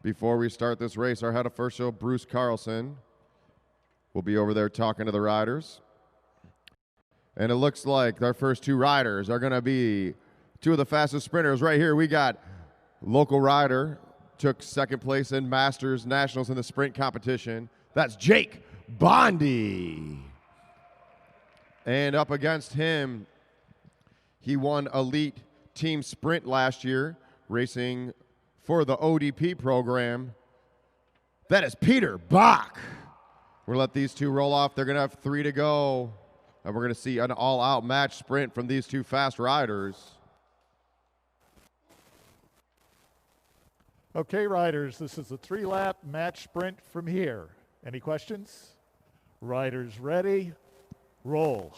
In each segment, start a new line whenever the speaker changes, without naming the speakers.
Before we start this race, our head of first show, Bruce Carlson, will be over there talking to the riders. And it looks like our first two riders are going to be two of the fastest sprinters. Right here, we got local rider, took second place in Masters Nationals in the sprint competition. That's Jake Bondy. And up against him, he won Elite Team Sprint last year, racing for the ODP program. That is Peter Bach. We're going to let these two roll off. They're going to have 3 to go. And we're going to see an all-out match sprint from these two fast riders.
Okay, riders, this is a 3-lap match sprint from here. Any questions? Riders ready? Roll.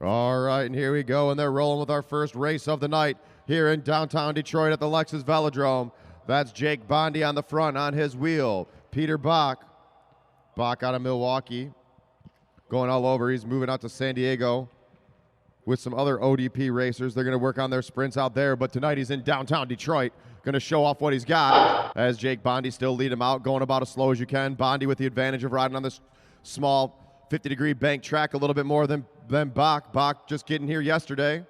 All right, and here we go, and they're rolling with our first race of the night here in downtown Detroit at the Lexus Velodrome. That's Jake Bondy on the front on his wheel. Peter Bach out of Milwaukee, going all over. He's moving out to San Diego with some other ODP racers. They're going to work on their sprints out there, but tonight he's in downtown Detroit, going to show off what he's got as Jake Bondy still lead him out, going about as slow as you can. Bondy with the advantage of riding on this small 50-degree bank track a little bit more than Bach. Bach just getting here yesterday,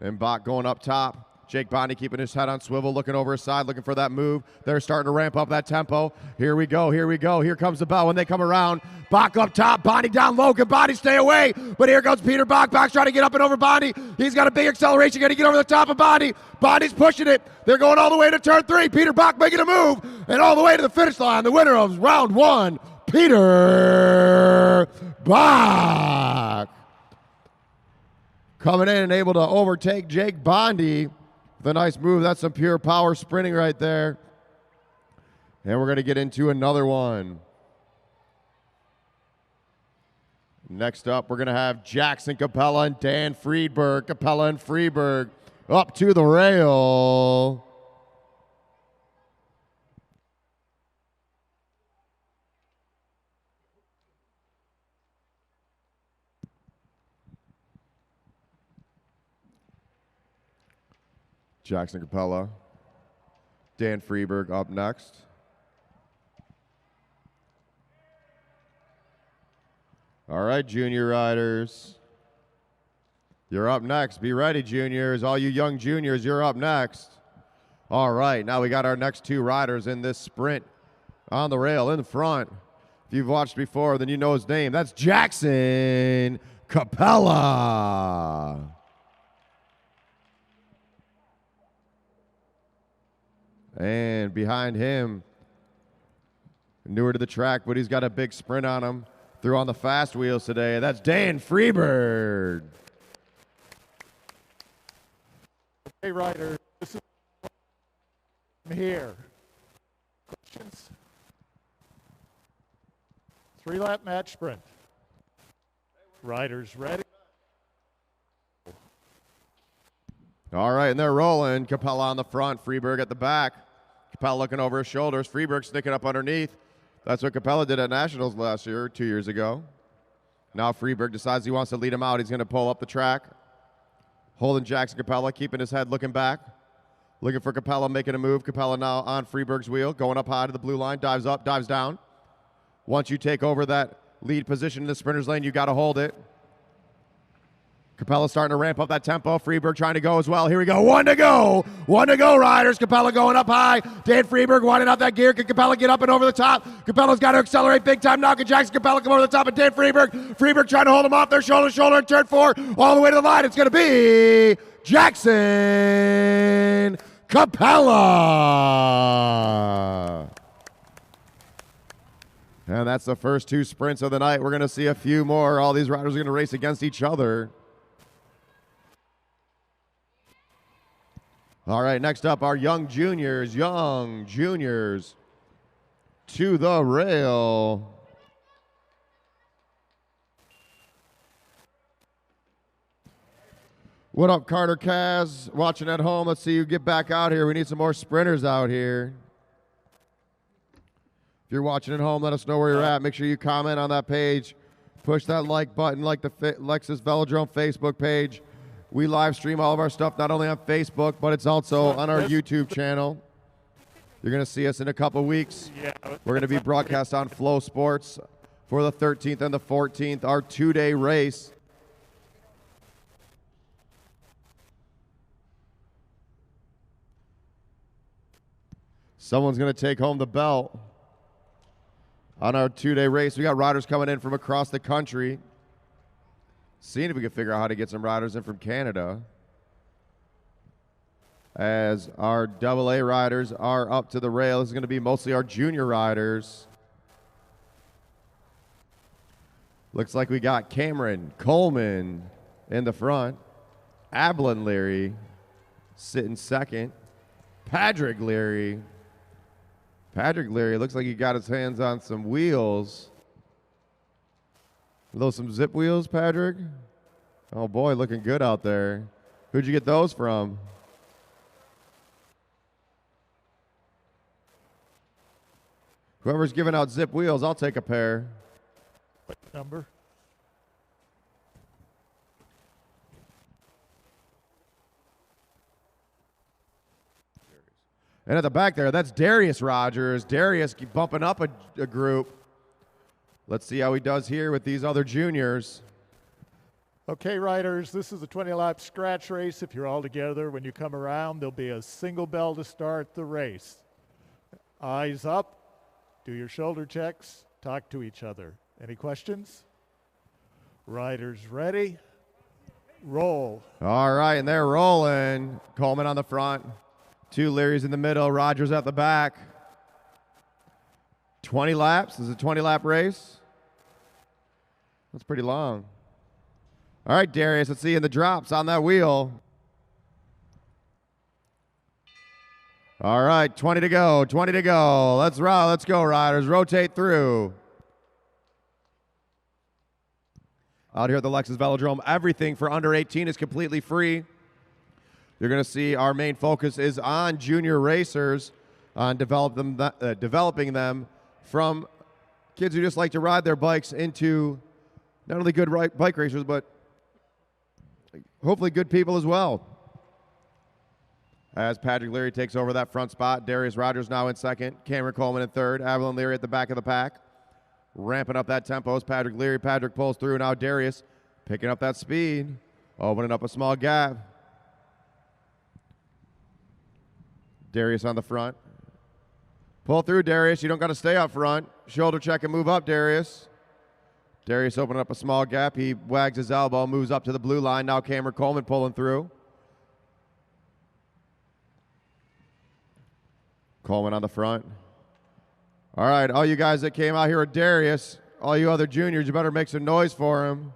and Bach going up top. Jake Bondy keeping his head on swivel, looking over his side, looking for that move. They're starting to ramp up that tempo. Here we go, here we go. Here comes the bell when they come around. Bach up top, Bondy down low. Can Bondy stay away? But here goes Peter Bach. Bach's trying to get up and over Bondy. He's got a big acceleration, going to get over the top of Bondy. Bondy's pushing it. They're going all the way to turn 3. Peter Bach making a move, and all the way to the finish line. The winner of round 1, Peter Bach. Coming in and able to overtake Jake Bondy. The nice move. That's some pure power sprinting right there. And we're going to get into another one. Next up, we're going to have Jackson Capella and Dan Friedberg. Capella and Friedberg up to the rail. Jackson Capella, Dan Friedberg up next. All right, junior riders. You're up next. Be ready, juniors. All you young juniors, you're up next. All right, now we got our next two riders in this sprint on the rail in the front. If you've watched before, then you know his name. That's Jackson Capella. And behind him, newer to the track, but he's got a big sprint on him. Threw on the fast wheels today. That's Dan Friedberg.
Hey, rider, this is here. Questions? 3-lap match sprint. Riders ready?
All right, and they're rolling. Capella on the front, Friedberg at the back. Capella looking over his shoulders. Friedberg sticking up underneath. That's what Capella did at Nationals last year, 2 years ago. Now Friedberg decides he wants to lead him out. He's going to pull up the track. Holding Jackson Capella, keeping his head looking back. Looking for Capella, making a move. Capella now on Friedberg's wheel, going up high to the blue line, dives up, dives down. Once you take over that lead position in the sprinter's lane, you got to hold it. Capella starting to ramp up that tempo. Friedberg trying to go as well. Here we go. 1 to go. 1 to go, riders. Capella going up high. Dan Friedberg winding out that gear. Can Capella get up and over the top? Capella's got to accelerate big time now. Can Jackson Capella come over the top of Dan Friedberg? Friedberg trying to hold him off their shoulder in turn 4. All the way to the line. It's going to be Jackson Capella. And that's the first 2 sprints of the night. We're going to see a few more. All these riders are going to race against each other. All right, next up, our young juniors to the rail. What up, Carter Kaz? Watching at home. Let's see you get back out here. We need some more sprinters out here. If you're watching at home, let us know where you're at. Make sure you comment on that page. Push that like button, like the Lexus Velodrome Facebook page. We live stream all of our stuff, not only on Facebook, but it's also on our YouTube channel. You're going to see us in a couple weeks.
Yeah.
We're going to be broadcast on Flow Sports for the 13th and the 14th, our 2-day race. Someone's going to take home the belt on our 2-day race. We got riders coming in from across the country. Seeing if we can figure out how to get some riders in from Canada, as our AA riders are up to the rail. This is going to be mostly our junior riders. Looks like we got Cameron Coleman in the front. Ablin Leary sitting second. Patrick Leary. Patrick Leary looks like he got his hands on some wheels. Are those some zip wheels, Patrick? Oh boy, looking good out there. Who'd you get those from? Whoever's giving out zip wheels, I'll take a pair.
What number?
And at the back there, that's Darius Rogers. Darius keep bumping up a group. Let's see how he does here with these other juniors.
Okay, riders, this is a 20-lap scratch race. If you're all together, when you come around, there'll be a single bell to start the race. Eyes up, do your shoulder checks, talk to each other. Any questions? Riders ready? Roll.
All right, and they're rolling. Coleman on the front. 2 Learys in the middle. Rogers at the back. 20 laps. This is a 20-lap race. That's pretty long. All right, Darius, let's see in the drops on that wheel. All right, 20 to go, 20 to go. Let's go, riders. Rotate through. Out here at the Lexus Velodrome, everything for under 18 is completely free. You're going to see our main focus is on junior racers, on developing them from kids who just like to ride their bikes into not only good bike racers, but hopefully good people as well. As Patrick Leary takes over that front spot, Darius Rogers now in second, Cameron Coleman in third, Avalon Leary at the back of the pack. Ramping up that tempo is Patrick Leary. Patrick pulls through. Now Darius picking up that speed, opening up a small gap. Darius on the front. Pull through, Darius. You don't got to stay up front. Shoulder check and move up, Darius. Darius opening up a small gap. He wags his elbow, moves up to the blue line. Now Cameron Coleman pulling through. Coleman on the front. All right, all you guys that came out here with Darius, all you other juniors, you better make some noise for him.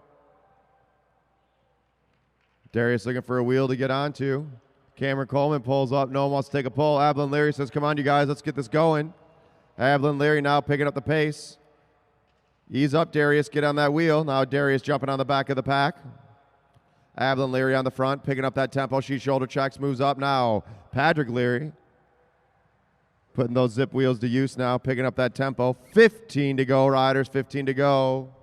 Darius looking for a wheel to get onto. Cameron Coleman pulls up. No one wants to take a pull. Ablin Leary says, come on, you guys, let's get this going. Ablin Leary now picking up the pace. Ease up, Darius. Get on that wheel. Now Darius jumping on the back of the pack. Ablin Leary on the front, picking up that tempo. She shoulder checks, moves up now. Patrick Leary putting those zip wheels to use now, picking up that tempo. 15 to go, riders, 15 to go.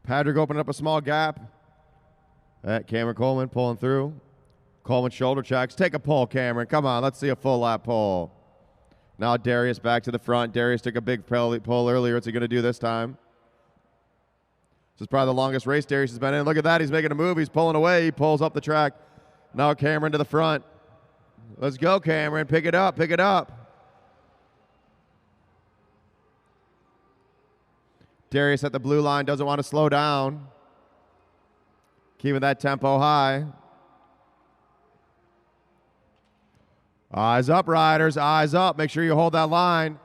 Patrick opening up a small gap. Cameron Coleman pulling through. Coleman shoulder checks. Take a pull, Cameron. Come on, let's see a full lap pull. Now Darius back to the front. Darius took a big pull earlier. What's he going to do this time? This is probably the longest race Darius has been in. Look at that. He's making a move. He's pulling away. He pulls up the track. Now Cameron to the front. Let's go, Cameron. Pick it up. Pick it up. Darius at the blue line doesn't want to slow down. Keeping that tempo high. Eyes up, riders. Eyes up. Make sure you hold that line.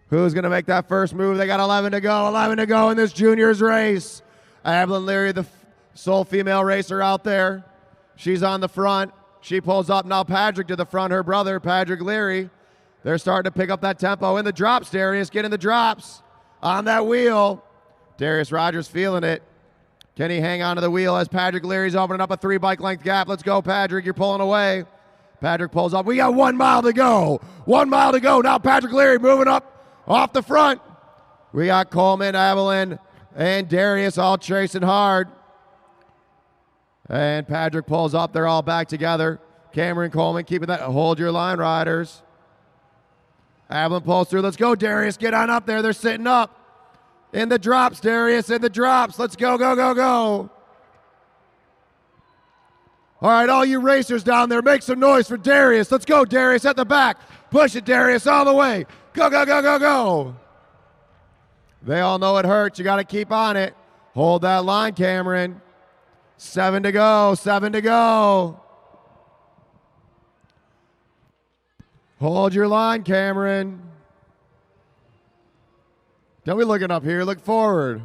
Who's going to make that first move? They got 11 to go. 11 to go in this juniors race. Ablin Leary, the sole female racer out there. She's on the front. She pulls up. Now Patrick to the front. Her brother, Patrick Leary. They're starting to pick up that tempo in the drops, Darius. Get in the drops on that wheel. Darius Rogers feeling it. Can he hang on to the wheel as Patrick Leary's opening up a 3 bike length gap? Let's go, Patrick. You're pulling away. Patrick pulls up. We got 1 mile to go. 1 mile to go. Now Patrick Leary moving up off the front. We got Coleman, Avalon, and Darius all chasing hard. And Patrick pulls up. They're all back together. Cameron Coleman keeping that. Hold your line, riders. Avalon pulls through. Let's go, Darius. Get on up there. They're sitting up. In the drops, Darius. In the drops. Let's go, go, go, go. All right, all you racers down there, make some noise for Darius. Let's go, Darius, at the back. Push it, Darius, all the way. Go, go, go, go, go. They all know it hurts. You got to keep on it. Hold that line, Cameron. 7 to go, 7 to go. Hold your line, Cameron. Don't be looking up here. Look forward.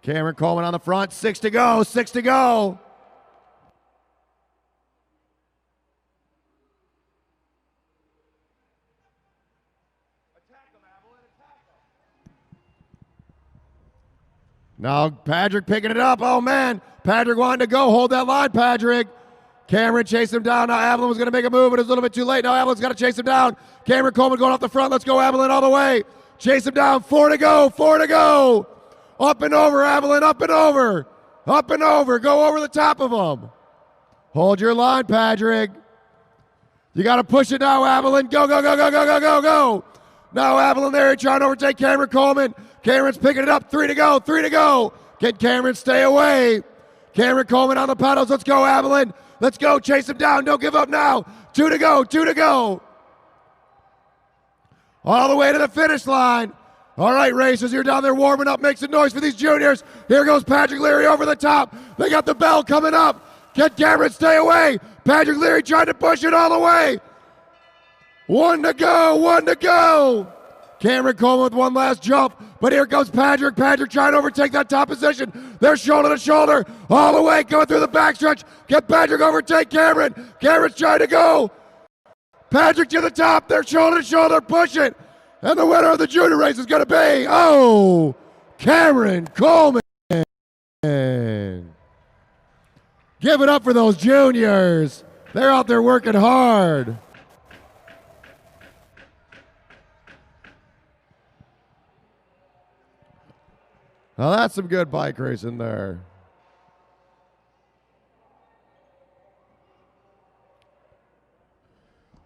Cameron Coleman on the front. 6 to go, 6 to go. Now Patrick picking it up. Oh, man. Patrick wanting to go. Hold that line, Patrick. Cameron chased him down. Now Avalon was going to make a move, but it's a little bit too late. Now Avalon's got to chase him down. Cameron Coleman going off the front. Let's go, Avalon, all the way. Chase him down. 4 to go. 4 to go. Up and over, Avalon. Up and over. Up and over. Go over the top of him. Hold your line, Patrick. You got to push it now, Avalon. Go, go, go, go, go, go, go, go. Now Avalon there trying to overtake Cameron Coleman. Cameron's picking it up. 3 to go. 3 to go. Can Cameron stay away? Cameron Coleman on the pedals. Let's go, Avalon. Let's go. Chase him down. Don't give up now. 2 to go. 2 to go. All the way to the finish line. All right, racers, you're down there warming up. Make some noise for these juniors. Here goes Patrick Leary over the top. They got the bell coming up. Can Cameron stay away? Patrick Leary trying to push it all the way. 1 to go. 1 to go. Cameron Coleman with one last jump. But here comes Patrick. Patrick trying to overtake that top position. They're shoulder to shoulder. All the way going through the backstretch. Can Patrick overtake Cameron? Cameron's trying to go. Patrick to the top. They're shoulder to shoulder. Push it. And the winner of the junior race is going to be, Cameron Coleman. Give it up for those juniors. They're out there working hard. Now that's some good bike racing there.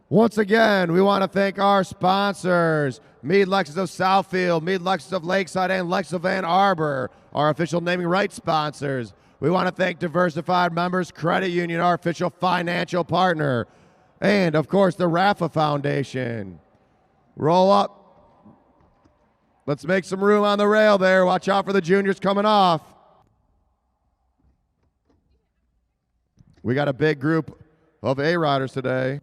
Once again, we want to thank our sponsors, Meade Lexus of Southfield, Meade Lexus of Lakeside, and Lexus of Ann Arbor, our official naming rights sponsors. We want to thank Diversified Members Credit Union, our official financial partner, and, of course, the Rafa Foundation. Roll up. Let's make some room on the rail there. Watch out for the juniors coming off. We got a big group of A-Riders today.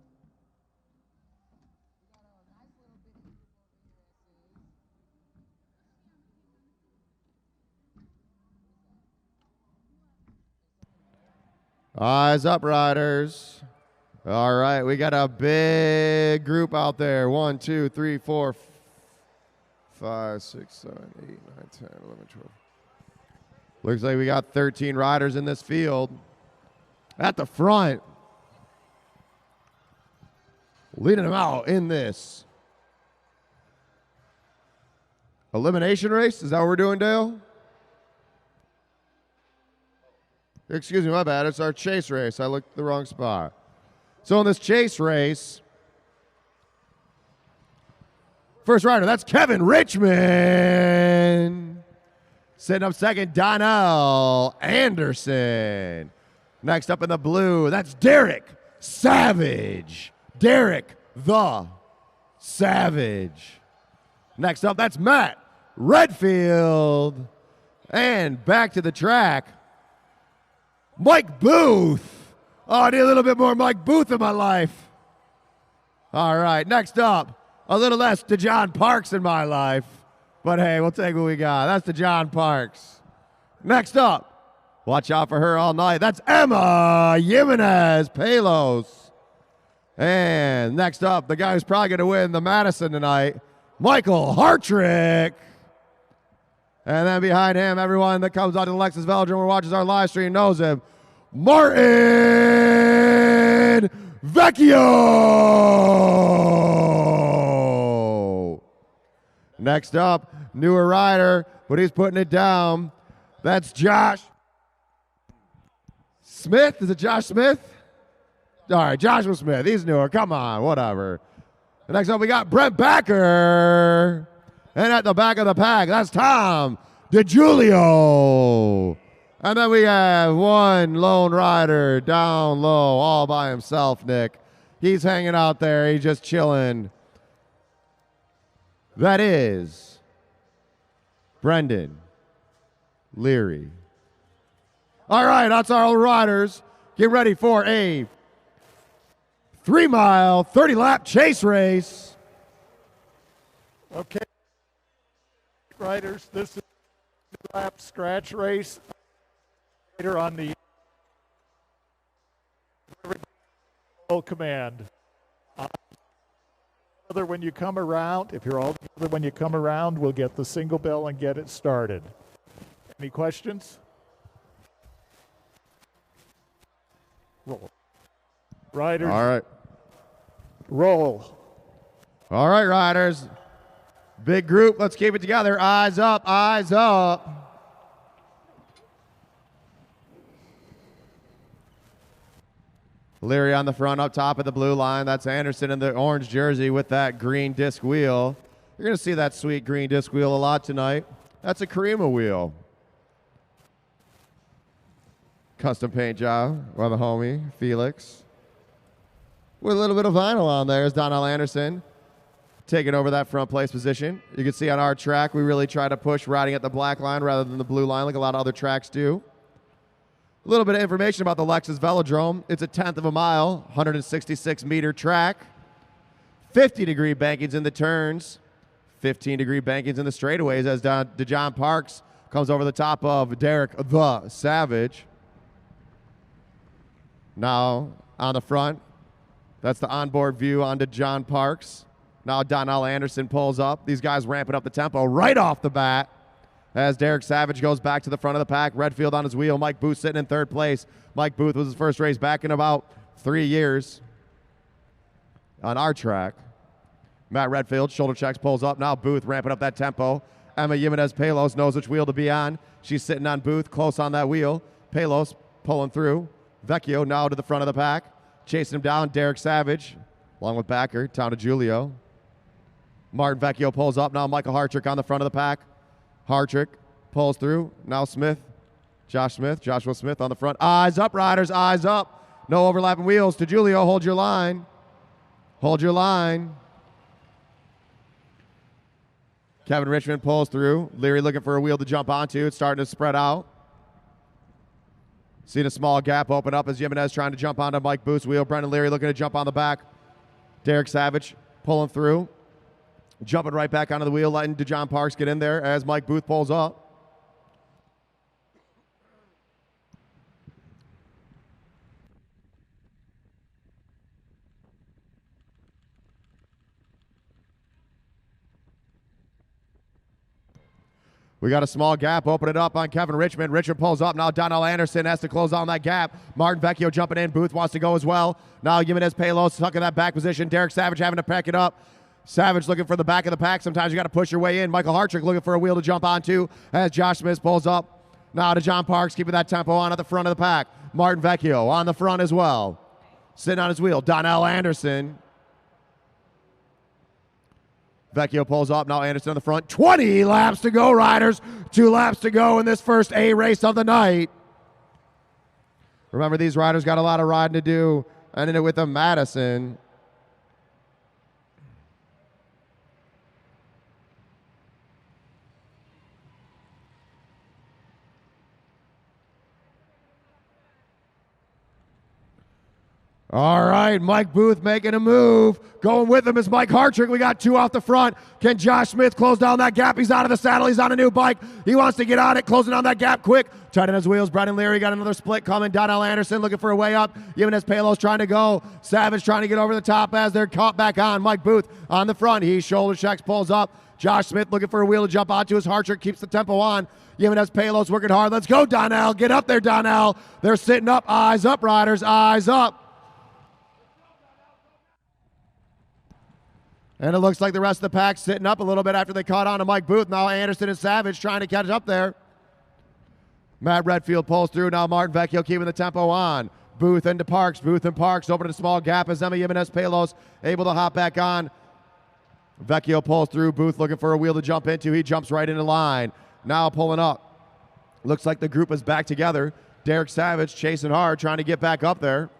Eyes up, riders. All right, we got a big group out there. 1, 2, 3, 4, 5, 6, 7, 8, 9, 10, 11, 12. Looks like we got 13 riders in this field. At the front. Leading them out in this elimination race. Is that what we're doing, Dale? Excuse me, my bad. It's our chase race. I looked at the wrong spot. So in this chase race, first rider, that's Kevin Richmond. Sitting up second, Donnell Anderson. Next up in the blue, that's Derek Savage. Derek the Savage. Next up, that's Matt Redfield. And back to the track, Mike Booth. Oh, I need a little bit more Mike Booth in my life. All right, next up, a little less DeJohn Parks in my life. But hey, we'll take what we got. That's DeJohn Parks. Next up, watch out for her all night. That's Emma Jimenez Palos. And next up, the guy who's probably going to win the Madison tonight, Michael Hartrick. And then behind him, everyone that comes out to the Lexus Velodrome or watches our live stream knows him, Martin Vecchio. Next up, newer rider, but he's putting it down. That's Josh Smith? Is it Josh Smith? All right, Joshua Smith. He's newer. Come on, whatever. And next up, we got Brent Backer. And at the back of the pack, that's Tom DiGiulio. And then we have one lone rider down low all by himself, Nick. He's hanging out there. He's just chilling. That is Brendan Leary. All right, that's our riders. Get ready for a 3-mile, 30-lap chase race.
Okay, riders, this is the lap scratch race. Later on the command. When you come around, if you're all together when you come around, we'll get the single bell and get it started. Any questions? Roll. Riders.
All right.
Roll.
All right, riders. Big group. Let's keep it together. Eyes up. Eyes up. Leary on the front up top of the blue line. That's Anderson in the orange jersey with that green disc wheel. You're going to see that sweet green disc wheel a lot tonight. That's a Karima wheel. Custom paint job by the homie, Felix. With a little bit of vinyl on there is Donnell Anderson taking over that front place position. You can see on our track, we really try to push riding at the black line rather than the blue line like a lot of other tracks do. A little bit of information about the Lexus Velodrome. It's a 1/10 of a mile, 166-meter track. 50-degree bankings in the turns. 15-degree bankings in the straightaways as DeJohn Parks comes over the top of Derek the Savage. Now on the front, that's the onboard view onto John Parks. Now Donnell Anderson pulls up. These guys ramping up the tempo right off the bat as Derek Savage goes back to the front of the pack. Redfield on his wheel. Mike Booth sitting in third place. Mike Booth was his first race back in about 3 years on our track. Matt Redfield, shoulder checks, pulls up. Now Booth ramping up that tempo. Emma Jimenez-Palos knows which wheel to be on. She's sitting on Booth, close on that wheel. Palos pulling through. Vecchio now to the front of the pack. Chasing him down, Derek Savage, along with Backer, Tom DiGiulio. Martin Vecchio pulls up. Now Michael Hartrick on the front of the pack. Hartrick pulls through. Now Smith, Joshua Smith on the front. Eyes up, riders, eyes up. No overlapping wheels. DiGiulio, hold your line. Hold your line. Kevin Richmond pulls through. Leary looking for a wheel to jump onto. It's starting to spread out. Seen a small gap open up as Jimenez trying to jump onto Mike Booth's wheel. Brendan Leary looking to jump on the back. Derek Savage pulling through. Jumping right back onto the wheel, letting DeJohn Parks get in there as Mike Booth pulls up. We got a small gap, open it up on Kevin Richmond. Richard pulls up. Now Donnell Anderson has to close on that gap. Martin Vecchio jumping in. Booth wants to go as well. Now Jimenez-Palos stuck in that back position. Derek Savage having to pack it up. Savage looking for the back of the pack. Sometimes you got to push your way in. Michael Hartrick looking for a wheel to jump onto as Josh Smith pulls up. Now to John Parks, keeping that tempo on at the front of the pack. Martin Vecchio on the front as well. Sitting on his wheel. Donnell Anderson. Vecchio pulls up. Now Anderson on the front. 20 laps to go, riders. 2 laps to go in this first A race of the night. Remember, these riders got a lot of riding to do. Ending it with a Madison. All right, Mike Booth making a move. Going with him is Mike Hartrick. We got 2 off the front. Can Josh Smith close down that gap? He's out of the saddle. He's on a new bike. He wants to get on it, closing down that gap quick. Tightening his wheels. Brendan Leary got another split coming. Donnell Anderson looking for a way up. Jimenez-Palos trying to go. Savage trying to get over the top as they're caught back on. Mike Booth on the front. He shoulder checks, pulls up. Josh Smith looking for a wheel to jump onto. His Hartrick keeps the tempo on. Jimenez-Palos working hard. Let's go, Donnell. Get up there, Donnell. They're sitting up. Eyes up, riders. Eyes up. And it looks like the rest of the pack sitting up a little bit after they caught on to Mike Booth. Now Anderson and Savage trying to catch up there. Matt Redfield pulls through. Now Martin Vecchio keeping the tempo on. Booth into Parks. Booth and Parks open a small gap as Emma Jimenez-Pelos able to hop back on. Vecchio pulls through. Booth looking for a wheel to jump into. He jumps right into line. Now pulling up. Looks like the group is back together. Derek Savage chasing hard, trying to get back up there.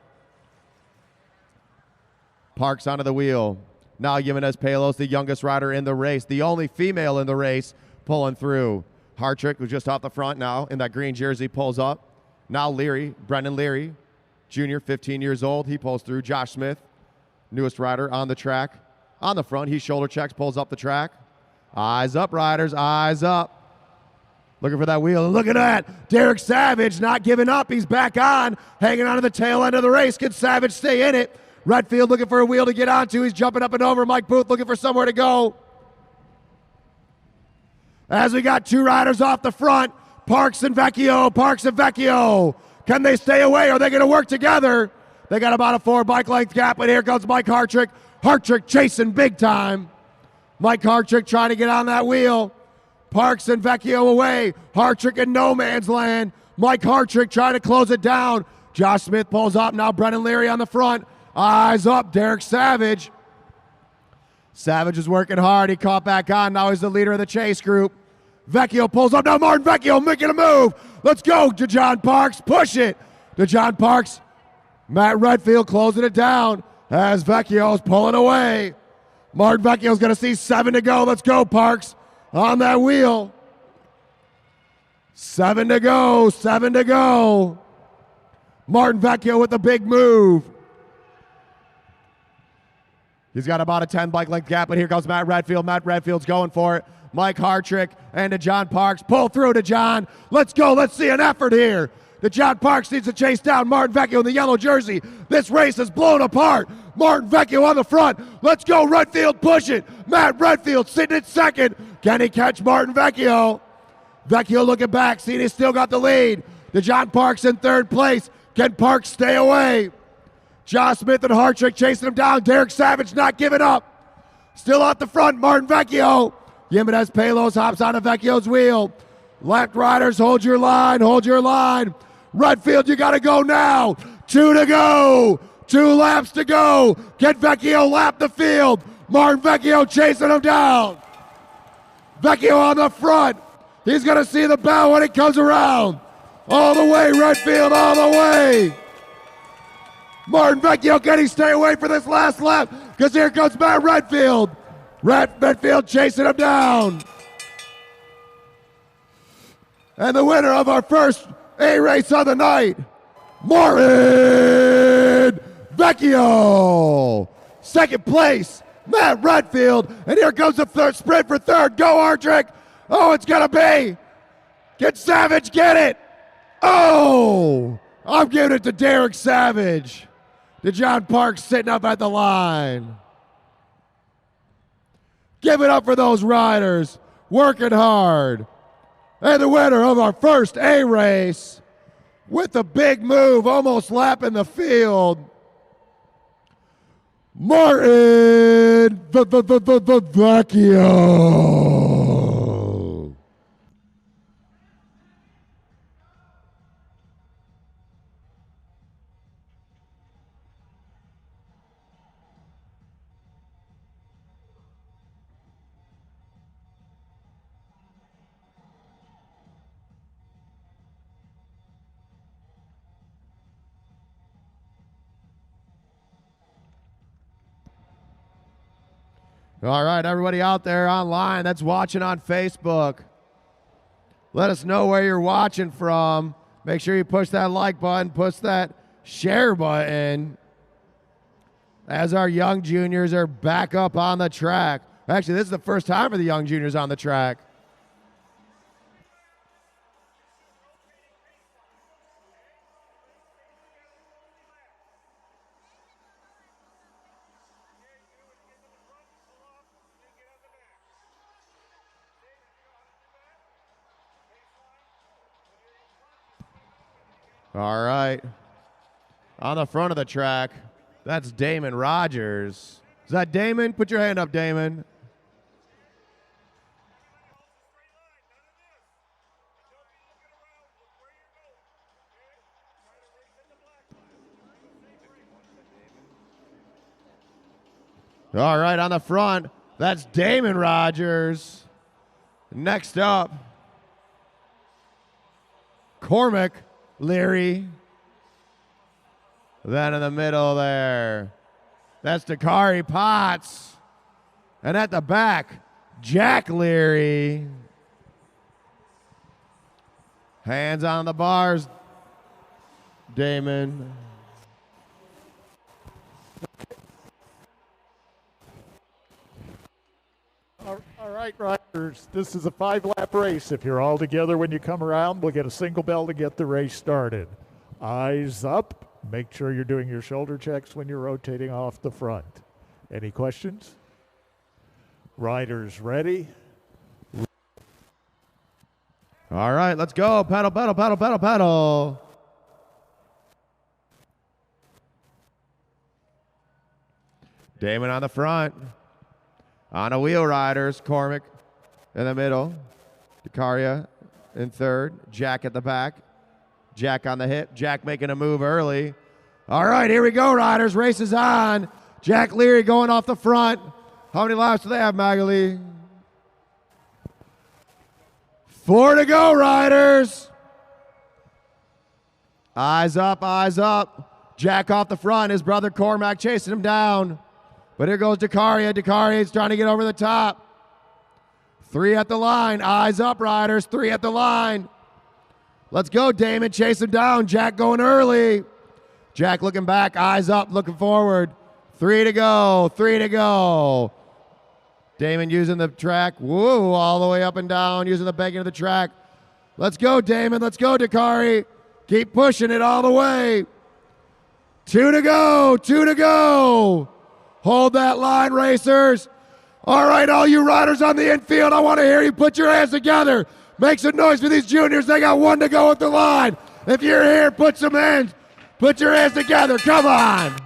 Parks onto the wheel. Now Jimenez-Pelos, the youngest rider in the race, the only female in the race, pulling through. Hartrick, who's just off the front now in that green jersey, pulls up. Now Leary, Brendan Leary, junior, 15 years old. He pulls through. Josh Smith, newest rider on the track. On the front, he shoulder checks, pulls up the track. Eyes up, riders, eyes up. Looking for that wheel. And look at that. Derek Savage not giving up. He's back on, hanging on to the tail end of the race. Can Savage stay in it? Redfield looking for a wheel to get onto. He's jumping up and over. Mike Booth looking for somewhere to go. As we got two riders off the front, Parks and Vecchio. Parks and Vecchio. Can they stay away? Are they going to work together? They got about a 4 bike length gap, but here comes Mike Hartrick. Hartrick chasing big time. Mike Hartrick trying to get on that wheel. Parks and Vecchio away. Hartrick in no man's land. Mike Hartrick trying to close it down. Josh Smith pulls up. Now Brendan Leary on the front. Eyes up, Derek Savage. Savage is working hard. He caught back on. Now he's the leader of the chase group. Vecchio pulls up. Now Martin Vecchio making a move. Let's go, DeJohn Parks. Push it. DeJohn Parks. Matt Redfield closing it down as Vecchio's pulling away. Martin Vecchio's going to see 7 to go. Let's go, Parks, on that wheel. 7 to go. 7 to go. Martin Vecchio with the big move. He's got about a 10 bike length gap, but here comes Matt Redfield. Matt Redfield's going for it. Mike Hartrick and DeJohn Parks. Pull through, DeJohn. Let's go. Let's see an effort here. DeJohn Parks needs to chase down Martin Vecchio in the yellow jersey. This race is blown apart. Martin Vecchio on the front. Let's go, Redfield. Push it. Matt Redfield sitting in second. Can he catch Martin Vecchio? Vecchio looking back, seeing he's still got the lead. DeJohn Parks in third place. Can Parks stay away? Josh Smith and Hartrick chasing him down. Derek Savage not giving up. Still out the front, Martin Vecchio. Jimenez-Pelos hops onto Vecchio's wheel. Left riders, hold your line, hold your line. Redfield, you got to go now. 2 to go. 2 laps to go. Can Vecchio lap the field? Martin Vecchio chasing him down. Vecchio on the front. He's going to see the bell when it comes around. All the way, Redfield, all the way. Martin Vecchio, can he stay away for this last lap? Because here comes Matt Redfield. Redfield chasing him down. And the winner of our first A race of the night, Martin Vecchio. Second place, Matt Redfield. And here comes the third sprint for third. Go, Hartrick. Oh, it's going to be. Can Savage get it? Oh, I'm giving it to Derek Savage. DeJohn Parks sitting up at the line. Give it up for those riders, working hard. And the winner of our first A race with the big move, almost lapping the field, Martin Vecchio. All right, everybody out there online that's watching on Facebook, let us know where you're watching from. Make sure you push that like button, push that share button as our young juniors are back up on the track. Actually, this is the first time for the young juniors on the track. All right. On the front of the track, that's Damon Rogers. Is that Damon? Put your hand up, Damon. All right, on the front, that's Damon Rogers. Next up, Cormac Leary. Then in the middle there, that's Dakari Potts. And at the back, Jack Leary. Hands on the bars, Damon.
All right, riders, this is a 5-lap race. If you're all together when you come around, we'll get a single bell to get the race started. Eyes up. Make sure you're doing your shoulder checks when you're rotating off the front. Any questions? Riders ready?
All right, let's go. Pedal, pedal, pedal, pedal, pedal. Damon on the front. On a wheel, riders. Cormac in the middle. Dakaria in third. Jack at the back. Jack on the hip. Jack making a move early. All right, here we go, riders. Race is on. Jack Leary going off the front. How many laps do they have, Magali? 4 to go, riders. Eyes up, eyes up. Jack off the front. His brother Cormac chasing him down. But here goes Dakaria. Dakaria's trying to get over the top. 3 at the line. Eyes up, riders. 3 at the line. Let's go, Damon. Chase him down. Jack going early. Jack looking back. Eyes up, looking forward. 3 to go. 3 to go. Damon using the track. Woo, all the way up and down, using the banking of the track. Let's go, Damon. Let's go, Dakari. Keep pushing it all the way. 2 to go. 2 to go. Hold that line, racers. All right, all you riders on the infield, I want to hear you put your hands together. Make some noise for these juniors. They got 1 to go at the line. If you're here, put some hands. Put your hands together. Come on.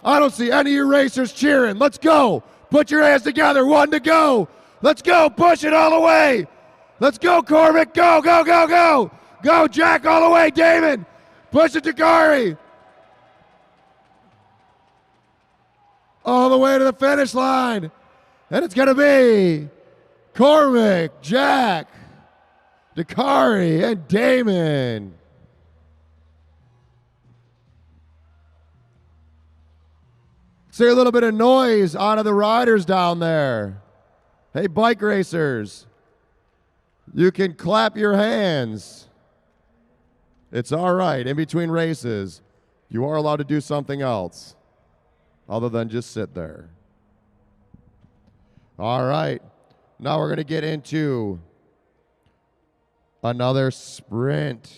I don't see any of you racers cheering. Let's go. Put your hands together. 1 to go. Let's go. Push it all the way. Let's go, Cormac. Go, go, go, go. Go, Jack, all the way. Damon. Push it, Dakari. All the way to the finish line. And it's going to be Cormac, Jack, Dakari, and Damon. See a little bit of noise out of the riders down there. Hey, bike racers, you can clap your hands. It's all right. In between races, you are allowed to do something else other than just sit there. All right. Now we're going to get into another sprint.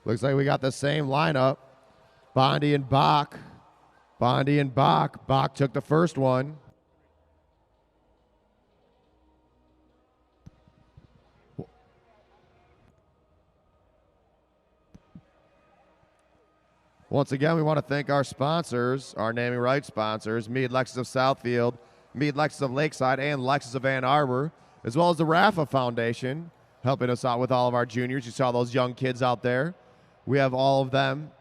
Looks like we got the same lineup. Bondi and Bach. Bondi and Bach. Bach took the first one. Once again, we want to thank our sponsors, our naming rights sponsors, Mead Lexus of Southfield, Mead Lexus of Lakeside, and Lexus of Ann Arbor, as well as the Rafa Foundation, helping us out with all of our juniors. You saw those young kids out there. We have all of them.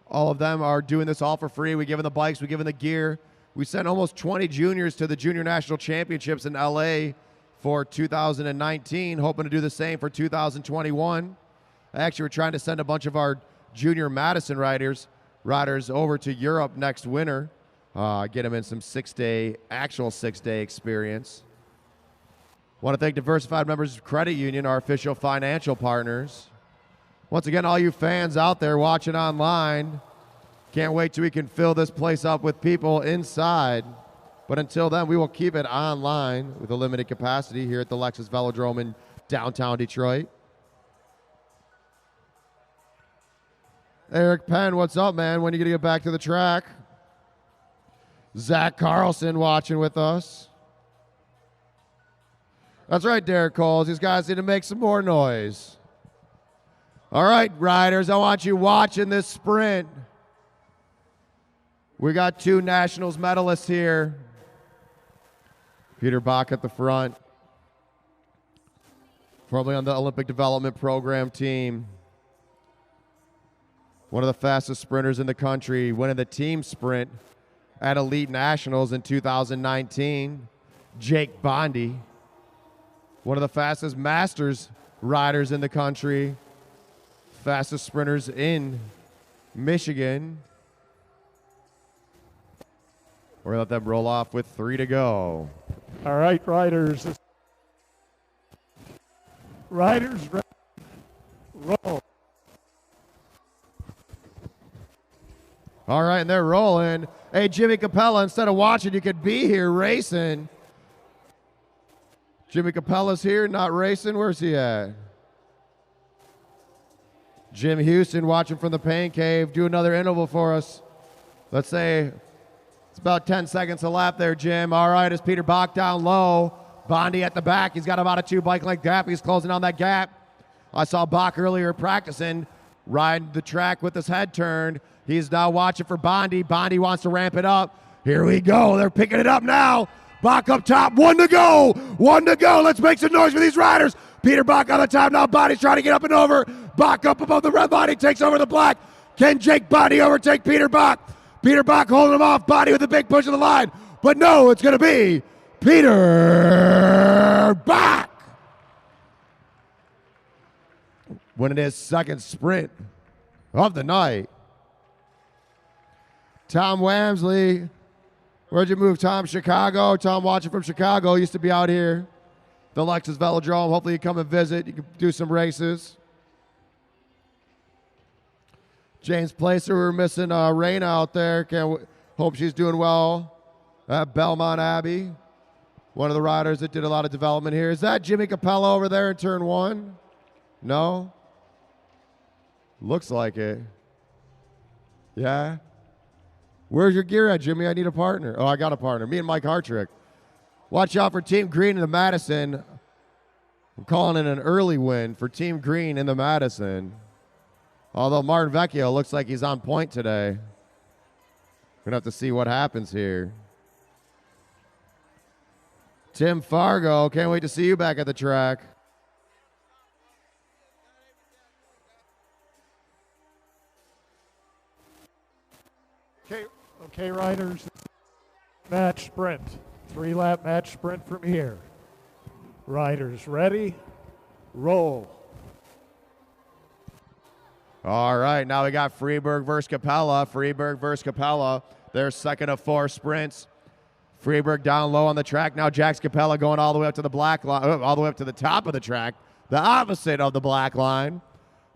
All of them are doing this all for free. We give them the bikes. We give them the gear. We sent almost 20 juniors to the Junior National Championships in L.A. for 2019, hoping to do the same for 2021. Actually, we're trying to send a bunch of our junior Madison riders over to Europe next winter. Get them in some actual six-day experience. Want to thank Diversified Members Credit Union, our official financial partners. Once again, all you fans out there watching online, can't wait till we can fill this place up with people inside. But until then, we will keep it online with a limited capacity here at the Lexus Velodrome in downtown Detroit. Eric Penn, what's up, man? When are you going to get back to the track? Zach Carlson watching with us. That's right, Derek Coles. These guys need to make some more noise. All right, riders, I want you watching this sprint. We got 2 Nationals medalists here. Peter Bach at the front, formerly on the Olympic Development Program team. one of the fastest sprinters in the country, winning the team sprint at Elite Nationals in 2019. Jake Bondy, one of the fastest Masters riders in the country, fastest sprinters in Michigan. We're going to let them roll off with 3 to go.
All right, riders. Riders, ready. Roll.
All right, and they're rolling. Hey, Jimmy Capella, instead of watching, you could be here racing. Jimmy Capella's here, not racing. Where's he at? Jim Houston watching from the pain cave. Do another interval for us. Let's say it's about 10 seconds a lap there, Jim. All right, it's Peter Bach down low. Bondy at the back. He's got about a 2 bike length gap. He's closing on that gap. I saw Bach earlier practicing, riding the track with his head turned. He's now watching for Bondy. Bondy wants to ramp it up. Here we go. They're picking it up now. Bach up top. 1 to go. 1 to go. Let's make some noise for these riders. Peter Bach on the top now. Bondy's trying to get up and over. Bach up above the red line. He takes over the black. Can Jake Bondy overtake Peter Bach? Peter Bach holding him off. Bondy with a big push of the line. But no, it's going to be Peter Bach winning his second sprint of the night. Tom Wamsley, where'd you move, Tom? Chicago. Tom watching from Chicago, used to be out here. The Lexus Velodrome. Hopefully you come and visit. You can do some races. James Placer, we're missing Raina out there. Hope she's doing well at Belmont Abbey. One of the riders that did a lot of development here. Is that Jimmy Capella over there in turn 1? No? Looks like it. Yeah? Where's your gear at, Jimmy? I need a partner. Oh, I got a partner. Me and Mike Hartrick. Watch out for Team Green in the Madison. I'm calling it an early win for Team Green in the Madison. Although Martin Vecchio looks like he's on point today. We're going to have to see what happens here. Tim Fargo, can't wait to see you back at the track.
Okay, riders. Match sprint. 3-lap match sprint from here. Riders ready? Roll.
All right, now we got Freeberg versus Capella. Freeberg versus Capella. Their second of 4 sprints. Freeberg down low on the track. Now Jax Capella going all the way up to the black line, all the way up to the top of the track, the opposite of the black line.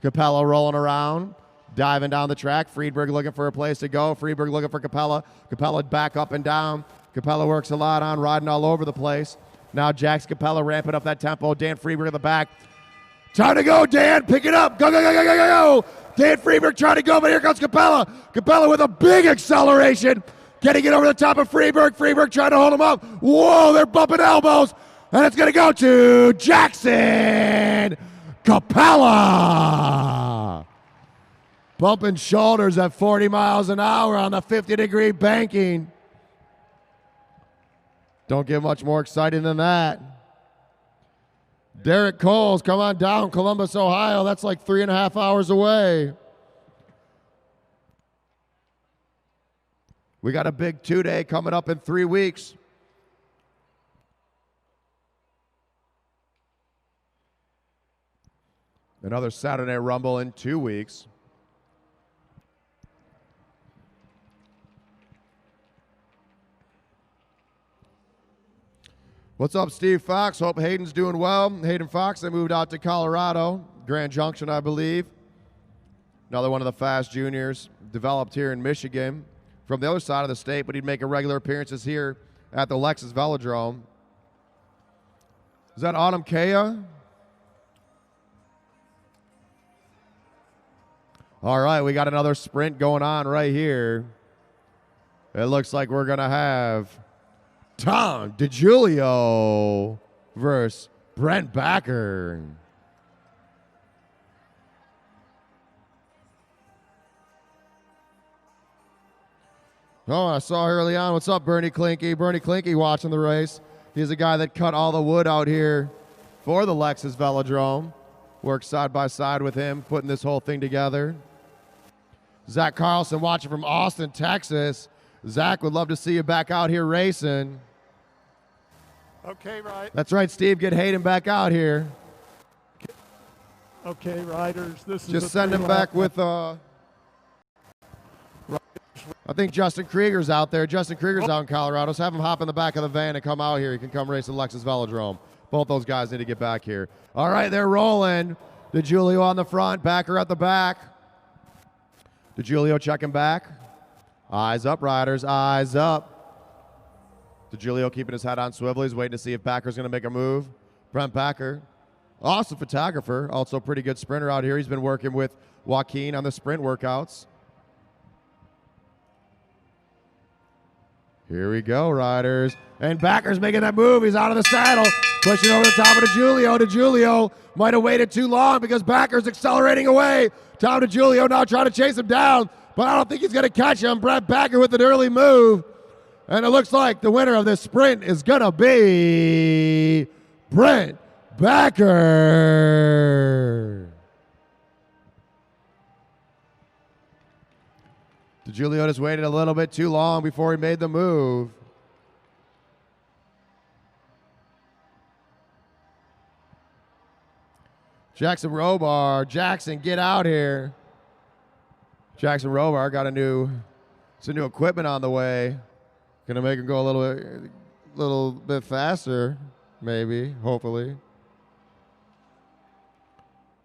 Capella rolling around, diving down the track. Freeberg looking for a place to go. Freeberg looking for Capella. Capella back up and down. Capella works a lot on riding all over the place. Now Jax Capella ramping up that tempo. Dan Freeberg in the back. Time to go, Dan. Pick it up. Go, go, go, go, go, go, go. Dan Freeberg trying to go, but here comes Capella. Capella with a big acceleration. Getting it over the top of Freeberg. Freeberg trying to hold him up. Whoa, they're bumping elbows. And it's going to go to Jackson Capella. Bumping shoulders at 40 miles an hour on the 50-degree banking. Don't get much more exciting than that. Derek Coles, come on down, Columbus, Ohio. That's like 3.5 hours away. We got a big 2-day coming up in 3 weeks. Another Saturday Rumble in 2 weeks. What's up, Steve Fox? Hope Hayden's doing well. Hayden Fox, they moved out to Colorado, Grand Junction, I believe. Another one of the fast juniors, developed here in Michigan from the other side of the state, but he'd make a regular appearances here at the Lexus Velodrome. Is that Autumn Kea? All right, we got another sprint going on right here. It looks like we're going to have Tom DiGiulio versus Brent Backer. Oh, I saw early on. What's up, Bernie Klinke? Bernie Klinke watching the race. He's a guy that cut all the wood out here for the Lexus Velodrome. Worked side by side with him, putting this whole thing together. Zach Carlson watching from Austin, Texas. Zach, would love to see you back out here racing.
Okay, right.
That's right, Steve. Get Hayden back out here.
Okay, riders. This is
Just send him back with. I think Justin Krieger's out there. Justin Krieger's out in Colorado. So have him hop in the back of the van and come out here. He can come race at Lexus Velodrome. Both those guys need to get back here. All right, they're rolling. DeGiulio on the front, Backer at the back. DeGiulio checking back. Eyes up, riders. Eyes up. DeGiulio keeping his head on swivel. He's waiting to see if Backer's going to make a move. Brent Backer, awesome photographer. Also pretty good sprinter out here. He's been working with Joaquin on the sprint workouts. Here we go, riders. And Backer's making that move. He's out of the saddle. Pushing over the top of DeGiulio. DeGiulio might have waited too long because Backer's accelerating away. Tom DeGiulio now trying to chase him down, but I don't think he's going to catch him. Brent Backer with an early move. And it looks like the winner of this sprint is going to be Brent Backer. DeGiulio just waited a little bit too long before he made the move. Jackson Robar. Jackson, get out here. Jackson Robar got some new equipment on the way. Gonna make him go a little bit faster, maybe, hopefully.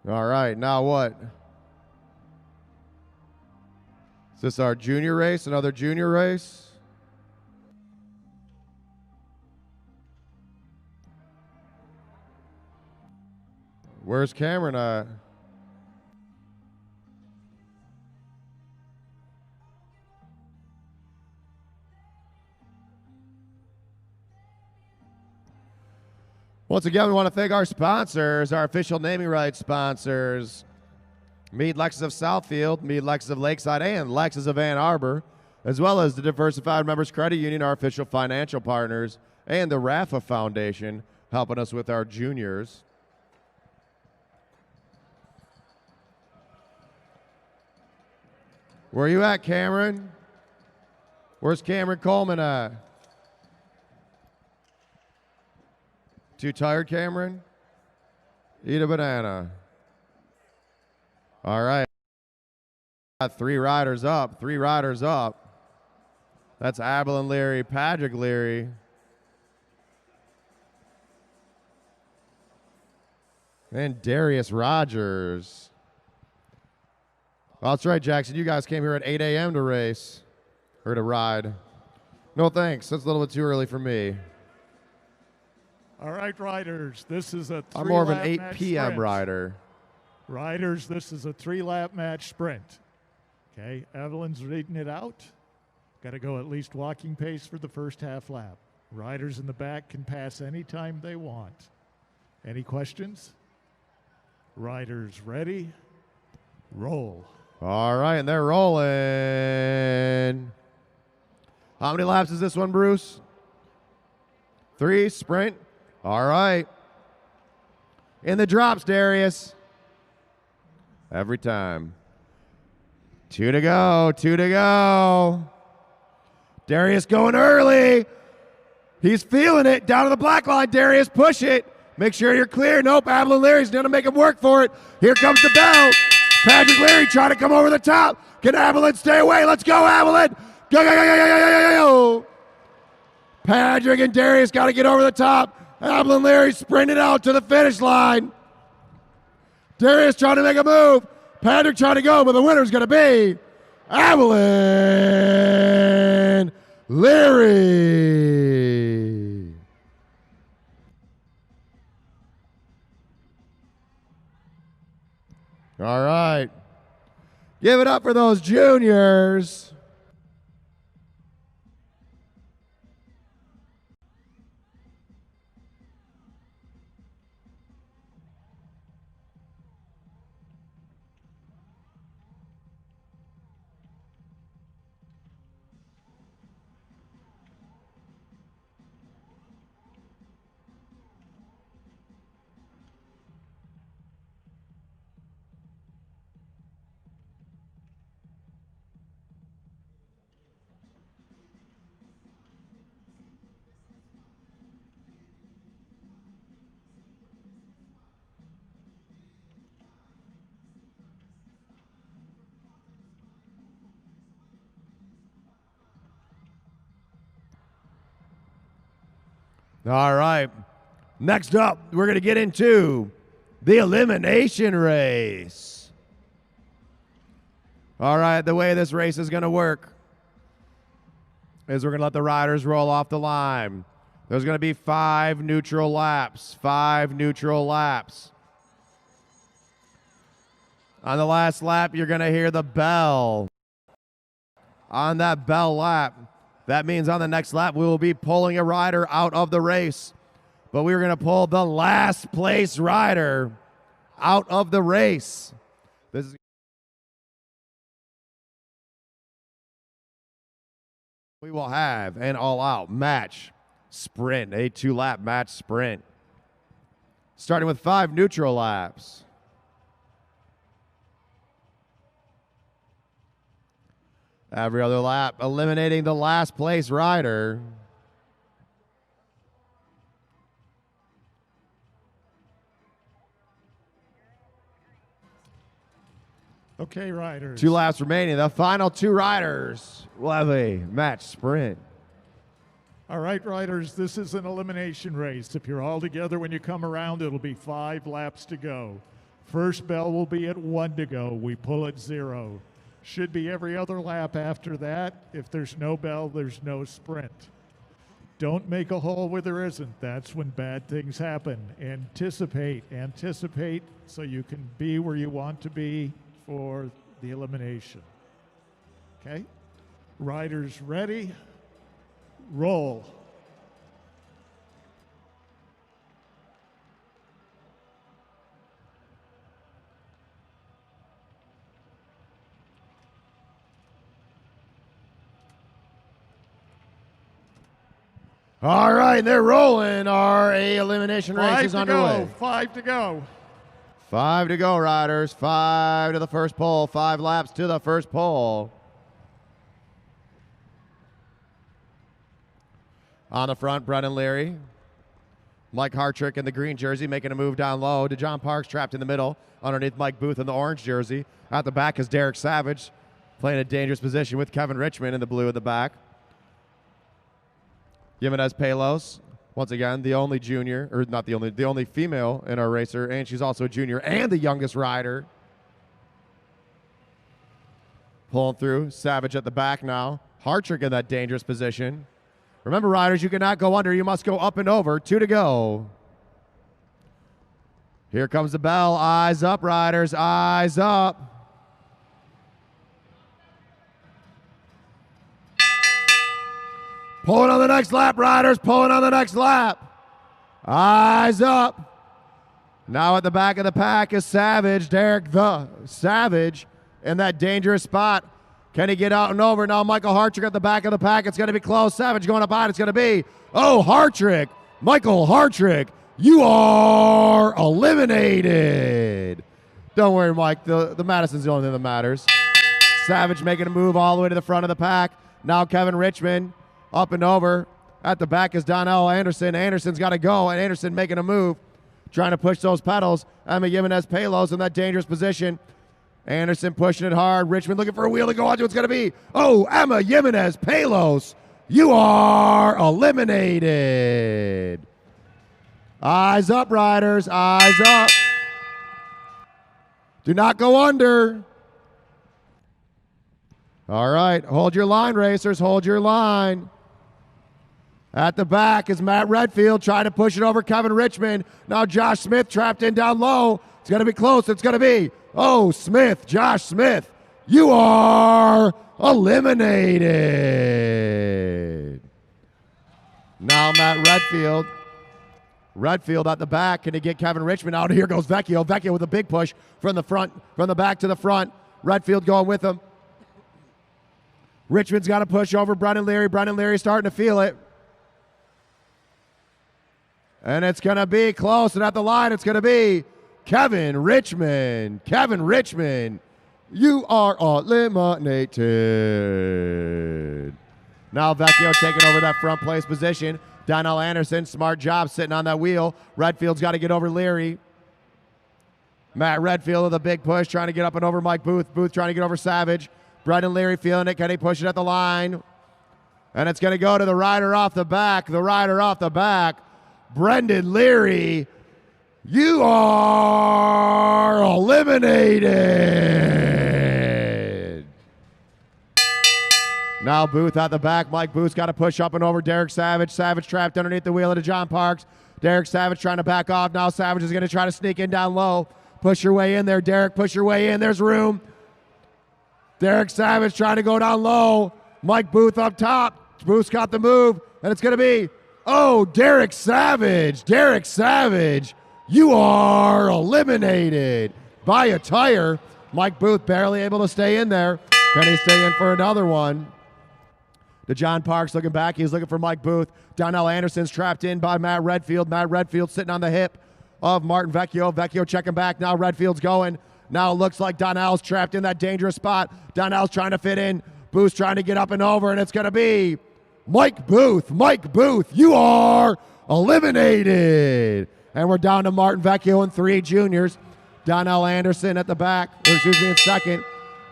All right, now what? Is this our junior race? Another junior race? Where's Cameron at? Once again, we want to thank our sponsors, our official naming rights sponsors, Mead Lexus of Southfield, Mead Lexus of Lakeside, and Lexus of Ann Arbor, as well as the Diversified Members Credit Union, our official financial partners, and the RAFA Foundation, helping us with our juniors. Where are you at, Cameron? Where's Cameron Coleman at? Too tired, Cameron? Eat a banana. All right. Got 3 riders up. 3 riders up. That's Abilene Leary, Patrick Leary. And Darius Rogers. Oh, that's right, Jackson. You guys came here at 8 a.m. to race. Or to ride. No thanks. That's a little bit too early for me.
All right, riders, this is a 3-lap
I'm more of an 8
match
p.m.
sprint.
rider.
Riders, this is a 3-lap match sprint. Okay, Evelyn's reading it out. Got to go at least walking pace for the first half lap. Riders in the back can pass anytime they want. Any questions? Riders ready? Roll.
All right, and they're rolling. How many laps is this one, Bruce? 3, sprint. All right. In the drops, Darius. Every time. 2 to go, 2 to go. Darius going early. He's feeling it. Down to the black line, Darius, push it. Make sure you're clear. Nope, Abilene Leary's going to make him work for it. Here comes the bell. Patrick Leary trying to come over the top. Can Abilene stay away? Let's go, Abilene. Go, go, go, go, go, go, go, go. Patrick and Darius got to get over the top. Abilene Leary sprinted out to the finish line. Darius trying to make a move. Patrick trying to go, but the winner's going to be Abilene Leary. All right. Give it up for those juniors. All right. Next up, we're going to get into the elimination race. All right, the way this race is going to work is we're going to let the riders roll off the line. There's going to be 5 neutral laps. 5 neutral laps. On the last lap, you're going to hear the bell. On that bell lap, that means on the next lap, we will be pulling a rider out of the race. But we're going to pull the last place rider out of the race. This is we will have an all-out match sprint, a 2-lap match sprint, starting with 5 neutral laps. Every other lap, eliminating the last place rider.
Okay, riders.
2 laps remaining. The final 2 riders will have a match sprint.
All right, riders, this is an elimination race. If you're all together when you come around, it'll be 5 laps to go. First bell will be at 1 to go. We pull at 0. Should be every other lap after that. If there's no bell, there's no sprint. Don't make a hole where there isn't. That's when bad things happen. Anticipate so you can be where you want to be for the elimination. Okay? Riders ready? Roll.
All right, they're rolling. Our elimination race is underway.
5 to go.
5 to go, riders. 5 to the first pole. 5 laps to the first pole. On the front, Brendan Leary. Mike Hartrick in the green jersey making a move down low. DeJohn Parks trapped in the middle underneath Mike Booth in the orange jersey. At the back is Derek Savage playing a dangerous position with Kevin Richmond in the blue at the back. Jimenez Palos, once again, the only junior, or not the only female in our racer, and she's also a junior and the youngest rider. Pulling through, Savage at the back now. Hartrick in that dangerous position. Remember, riders, you cannot go under. You must go up and over. 2 to go. Here comes the bell. Eyes up, riders. Eyes up. Pulling on the next lap, riders. Pulling on the next lap. Eyes up. Now at the back of the pack is Savage. Derek the Savage in that dangerous spot. Can he get out and over? Now Michael Hartrick at the back of the pack. It's going to be close. Savage going up on. It's going to be, Hartrick. Michael Hartrick, you are eliminated. Don't worry, Mike. The Madison's the only thing that matters. Savage making a move all the way to the front of the pack. Now Kevin Richmond up and over. At the back is Donnell Anderson. Anderson's got to go, and Anderson making a move, trying to push those pedals. Emma Jimenez Palos in that dangerous position. Anderson pushing it hard. Richmond looking for a wheel to go on to. It's going to be, Emma Jimenez Palos, you are eliminated. Eyes up, riders. Eyes up. Do not go under. All right, hold your line, racers. Hold your line. At the back is Matt Redfield trying to push it over Kevin Richmond. Now Josh Smith trapped in down low. It's going to be close. It's going to be, Smith, Josh Smith, you are eliminated. Now Matt Redfield. Redfield at the back. Can he get Kevin Richmond out? Here goes Vecchio. Vecchio with a big push from the front, from the back to the front. Redfield going with him. Richmond's got to push over Brendan Leary. Brendan Leary starting to feel it. And it's going to be close. And at the line, it's going to be Kevin Richmond. Kevin Richmond, you are eliminated. Now Vecchio taking over that front place position. Donnell Anderson, smart job sitting on that wheel. Redfield's got to get over Leary. Matt Redfield with a big push, trying to get up and over Mike Booth. Booth trying to get over Savage. Brendan Leary feeling it. Can he push it at the line? And it's going to go to the rider off the back. The rider off the back. Brendan Leary, you are eliminated. Now Booth at the back. Mike Booth's got to push up and over Derek Savage. Savage trapped underneath the wheel of John Parks. Derek Savage trying to back off. Now Savage is going to try to sneak in down low. Push your way in there, Derek. Push your way in. There's room. Derek Savage trying to go down low. Mike Booth up top. Booth's got the move. And it's going to be, oh, Derek Savage. Derek Savage, you are eliminated by a tire. Mike Booth barely able to stay in there. Can he stay in for another one? John Parks looking back. He's looking for Mike Booth. Donnell Anderson's trapped in by Matt Redfield. Matt Redfield sitting on the hip of Martin Vecchio. Vecchio checking back. Now Redfield's going. Now it looks like Donnell's trapped in that dangerous spot. Donnell's trying to fit in. Booth's trying to get up and over, and it's going to be Mike Booth. Mike Booth, you are eliminated. And we're down to Martin Vecchio and 3 juniors. Donnell Anderson at the back, or excuse me, in second.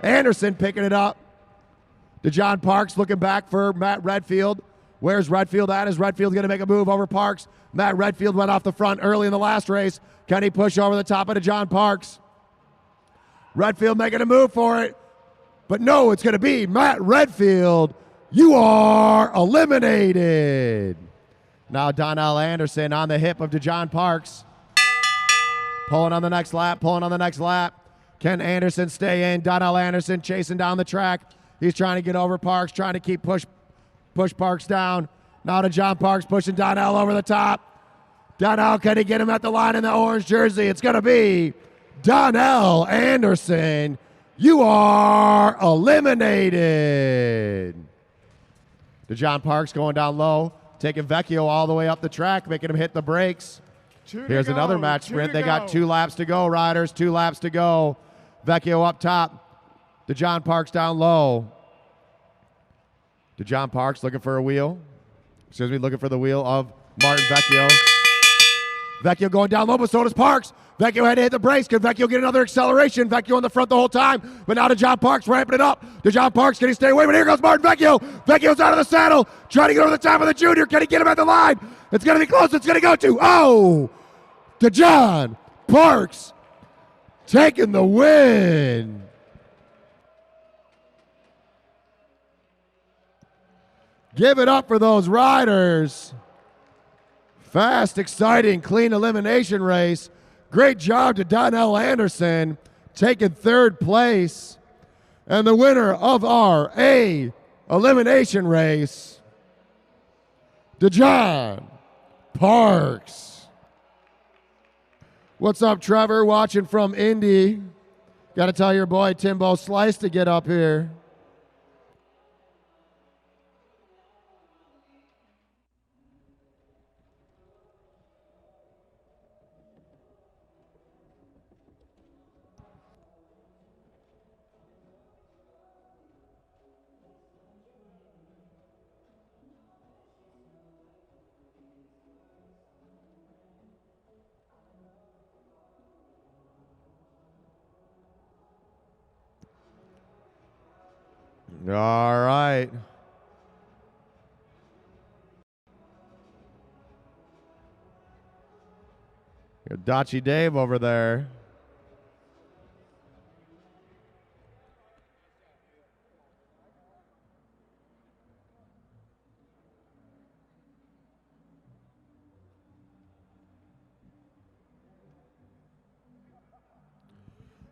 Anderson picking it up. John Parks looking back for Matt Redfield. Where's Redfield at? Is Redfield going to make a move over Parks? Matt Redfield went off the front early in the last race. Can he push over the top of John Parks? Redfield making a move for it. But no, it's going to be Matt Redfield. You are eliminated. Now Donnell Anderson on the hip of John Parks. Pulling on the next lap, pulling on the next lap. Can Anderson stay in? Donnell Anderson chasing down the track. He's trying to get over Parks, trying to keep push Parks down. Now to John Parks pushing Donnell over the top. Donnell, can he get him at the line in the orange jersey? It's going to be Donnell Anderson. You are eliminated. John Parks going down low, taking Vecchio all the way up the track, making him hit the brakes. Here's another match sprint. They got 2 laps to go, riders. 2 laps to go. Vecchio up top. John Parks down low. John Parks looking for a wheel. Excuse me, looking for the wheel of Martin Vecchio. Vecchio going down low, but so does Parks. Vecchio had to hit the brakes. Can Vecchio get another acceleration? Vecchio in the front the whole time, but now John Parks ramping it up. John Parks, can he stay away? But here goes Martin Vecchio. Vecchio's out of the saddle, trying to get over the top of the junior. Can he get him at the line? It's going to be close. It's going to go to, oh, John Parks taking the win. Give it up for those riders. Fast, exciting, clean elimination race. Great job to Donnell Anderson taking 3rd place. And the winner of our A elimination race, John Parks. What's up, Trevor? Watching from Indy. Got to tell your boy Timbo Slice to get up here. All right. Got Dachi Dave over there.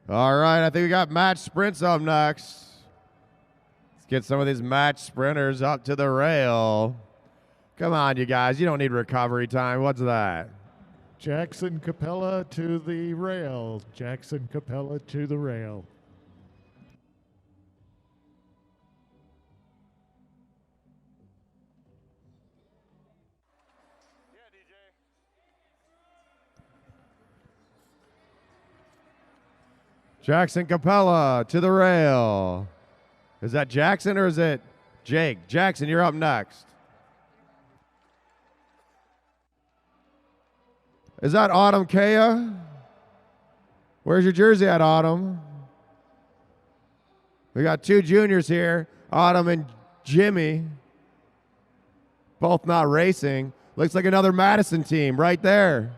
All right, I think we got match sprints up next. Let's get some of these match sprinters up to the rail. Come on, you guys. You don't need recovery time. What's that?
Jackson Capella to the rail. Jackson Capella to the rail.
Jackson Capella to the rail. Is that Jackson or is it Jake? Jackson, you're up next. Is that Autumn Kea? Where's your jersey at, Autumn? We got 2 juniors here, Autumn and Jimmy. Both not racing. Looks like another Madison team right there.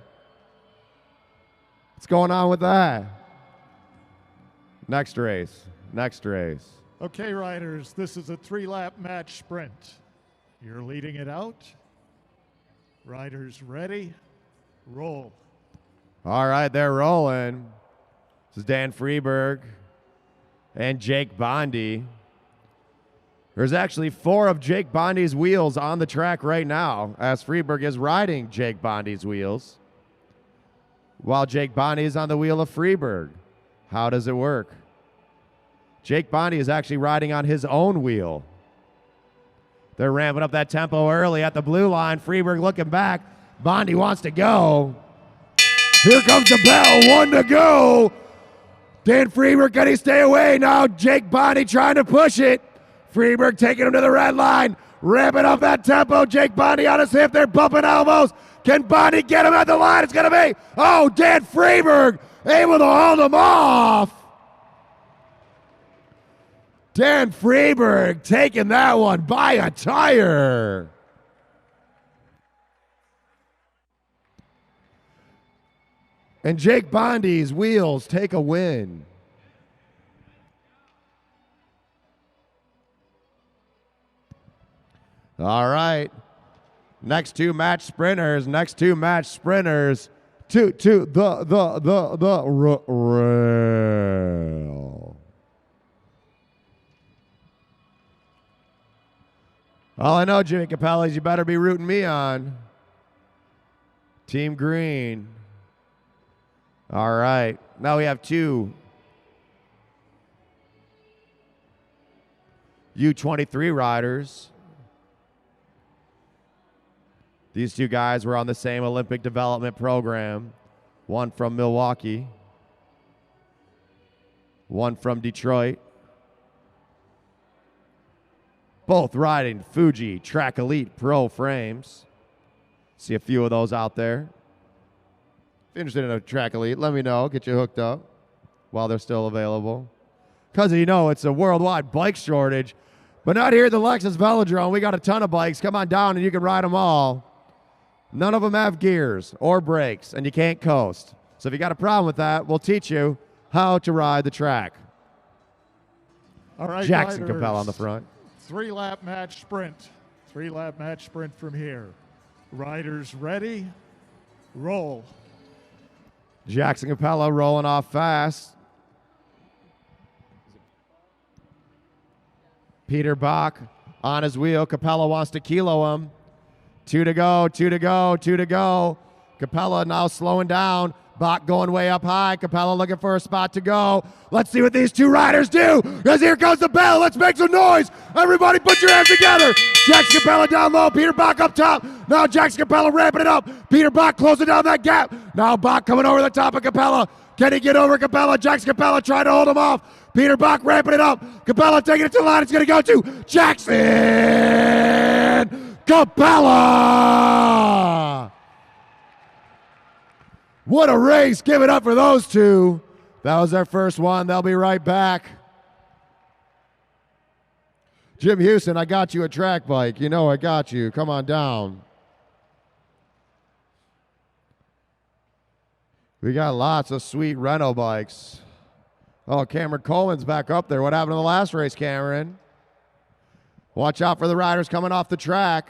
What's going on with that? Next race. Next race.
Okay, riders, this is a 3-lap match sprint. You're leading it out. Riders ready, roll.
All right, they're rolling. This is Dan Freeberg and Jake Bondy. There's actually 4 of Jake Bondy's wheels on the track right now, as Freeberg is riding Jake Bondy's wheels, while Jake Bondy is on the wheel of Freeberg. How does it work? Jake Bondy is actually riding on his own wheel. They're ramping up that tempo early at the blue line. Freeberg looking back. Bondy wants to go. Here comes the bell. 1 to go. Dan Freeberg, can he stay away? Now Jake Bondy trying to push it. Freeberg taking him to the red line. Ramping up that tempo. Jake Bondy on his hip. They're bumping elbows. Can Bondy get him at the line? It's going to be, oh, Dan Freeberg able to hold him off. Dan Freeberg taking that one by a tire. And Jake Bondy's wheels take a win. All right. Next two match sprinters. To the rail. All I know, Jimmy Capella, is you better be rooting me on. Team Green. All right. Now we have 2 U23 riders. These 2 guys were on the same Olympic development program. One from Milwaukee. One from Detroit. Both riding Fuji Track Elite Pro frames. See a few of those out there. If you're interested in a Track Elite, let me know. Get you hooked up while they're still available. Because you know it's a worldwide bike shortage. But not here at the Lexus Velodrome. We got a ton of bikes. Come on down and you can ride them all. None of them have gears or brakes, and you can't coast. So if you got a problem with that, we'll teach you how to ride the track.
All right,
Jackson
riders.
Capel on the front.
3-lap match sprint. 3-lap match sprint from here. Riders ready, roll.
Jackson Capella rolling off fast. Peter Bach on his wheel. Capella wants to kilo him. 2 to go, 2 to go, 2 to go. Capella now slowing down. Bach going way up high. Capella looking for a spot to go. Let's see what these 2 riders do. Because here goes the bell. Let's make some noise. Everybody put your hands together. Jackson Capella down low. Peter Bach up top. Now Jackson Capella ramping it up. Peter Bach closing down that gap. Now Bach coming over the top of Capella. Can he get over Capella? Jackson Capella trying to hold him off. Peter Bach ramping it up. Capella taking it to the line. It's going to go to Jackson Capella. What a race. Give it up for those 2. That was their first one. They'll be right back. Jim Houston, I got you a track bike. You know I got you. Come on down. We got lots of sweet rental bikes. Oh, Cameron Coleman's back up there. What happened in the last race, Cameron? Watch out for the riders coming off the track.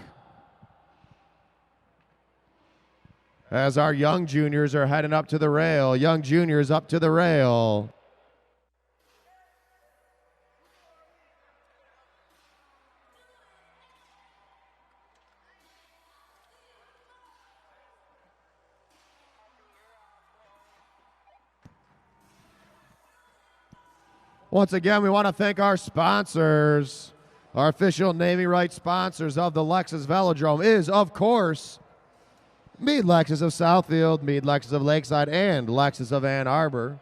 As our young juniors are heading up to the rail. Young juniors up to the rail. Once again, we want to thank our sponsors. Our official naming rights sponsors of the Lexus Velodrome is, of course, Mead Lexus of Southfield, Mead Lexus of Lakeside, and Lexus of Ann Arbor.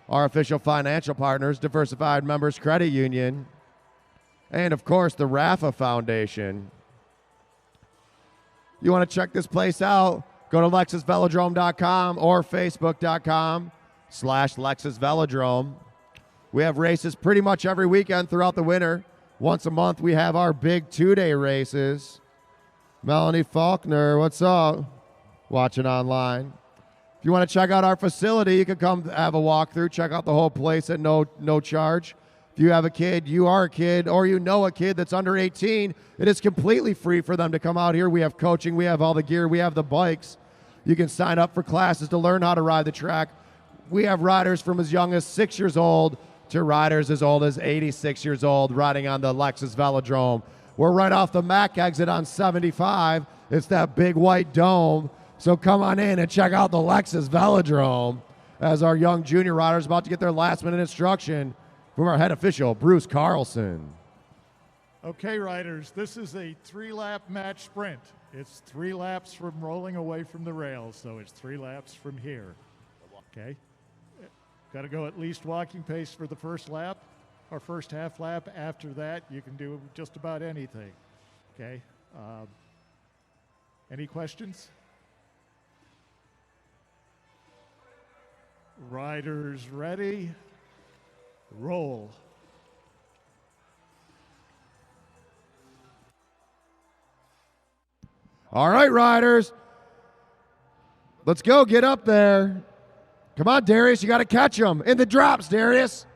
Our official financial partners, Diversified Members Credit Union, and of course, the Rafa Foundation. You want to check this place out? Go to LexusVelodrome.com or Facebook.com/Lexus Velodrome. We have races pretty much every weekend throughout the winter. Once a month, we have our big 2-day races. Melanie Faulkner, what's up? Watching online. If you want to check out our facility, you can come have a walkthrough, check out the whole place at no charge. If you have a kid, you are a kid, or you know a kid that's under 18, it is completely free for them to come out here. We have coaching, we have all the gear, we have the bikes. You can sign up for classes to learn how to ride the track. We have riders from as young as 6 years old to riders as old as 86 years old riding on the Lexus Velodrome. We're right off the Mack exit on 75. It's that big white dome. So come on in and check out the Lexus Velodrome as our young junior riders about to get their last-minute instruction from our head official, Bruce Carlson.
Okay, riders, this is a 3-lap match sprint. It's 3 laps from rolling away from the rails, so it's 3 laps from here. Okay? Got to go at least walking pace for the first lap or first half lap. After that, you can do just about anything. Okay? Any questions? Riders ready? Roll.
All right, riders. Let's go. Get up there. Come on, Darius. You got to catch them. In the drops, Darius.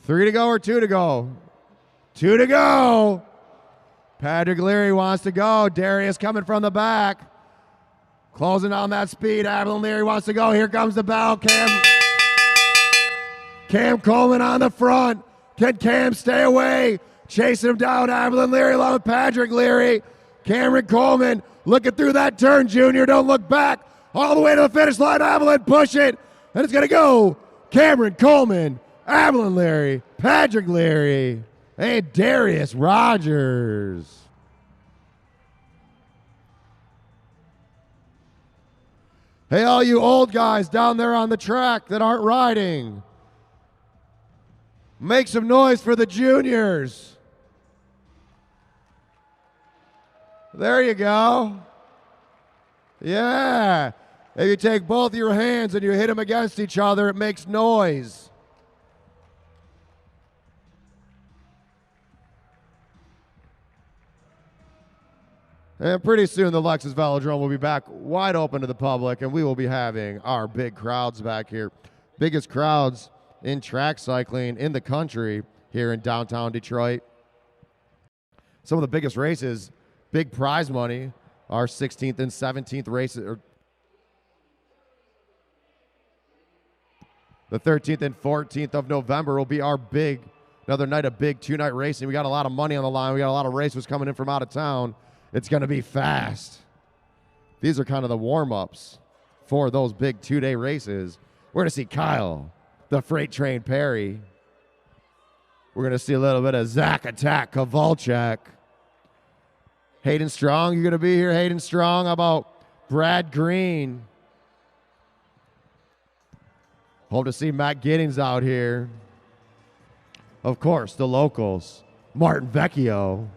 3 to go or 2 to go? 2 to go. Patrick Leary wants to go. Darius coming from the back. Closing on that speed. Avalon Leary wants to go. Here comes the bell. Cam Coleman on the front. Can Cam stay away? Chasing him down. Avalon Leary along with Patrick Leary. Cameron Coleman looking through that turn, Junior. Don't look back. All the way to the finish line. Avalon push it. And it's going to go. Cameron Coleman, Avalon Leary, Patrick Leary, and Darius Rogers. Hey, all you old guys down there on the track that aren't riding, make some noise for the juniors. There you go. Yeah. If you take both your hands and you hit them against each other, it makes noise. And pretty soon the Lexus Velodrome will be back wide open to the public, and we will be having our big crowds back here. Biggest crowds in track cycling in the country here in downtown Detroit. Some of the biggest races, big prize money, our 16th and 17th races, the 13th and 14th of November will be our another night of big 2-night racing. We got a lot of money on the line. We got a lot of racers coming in from out of town. It's going to be fast. These are kind of the warm-ups for those big 2-day races. We're going to see Kyle, the Freight Train Perry. We're going to see a little bit of Zach Attack Kovalchuk. Hayden Strong, you're going to be here, Hayden Strong. How about Brad Green? Hope to see Matt Giddings out here. Of course, the locals. Martin Vecchio.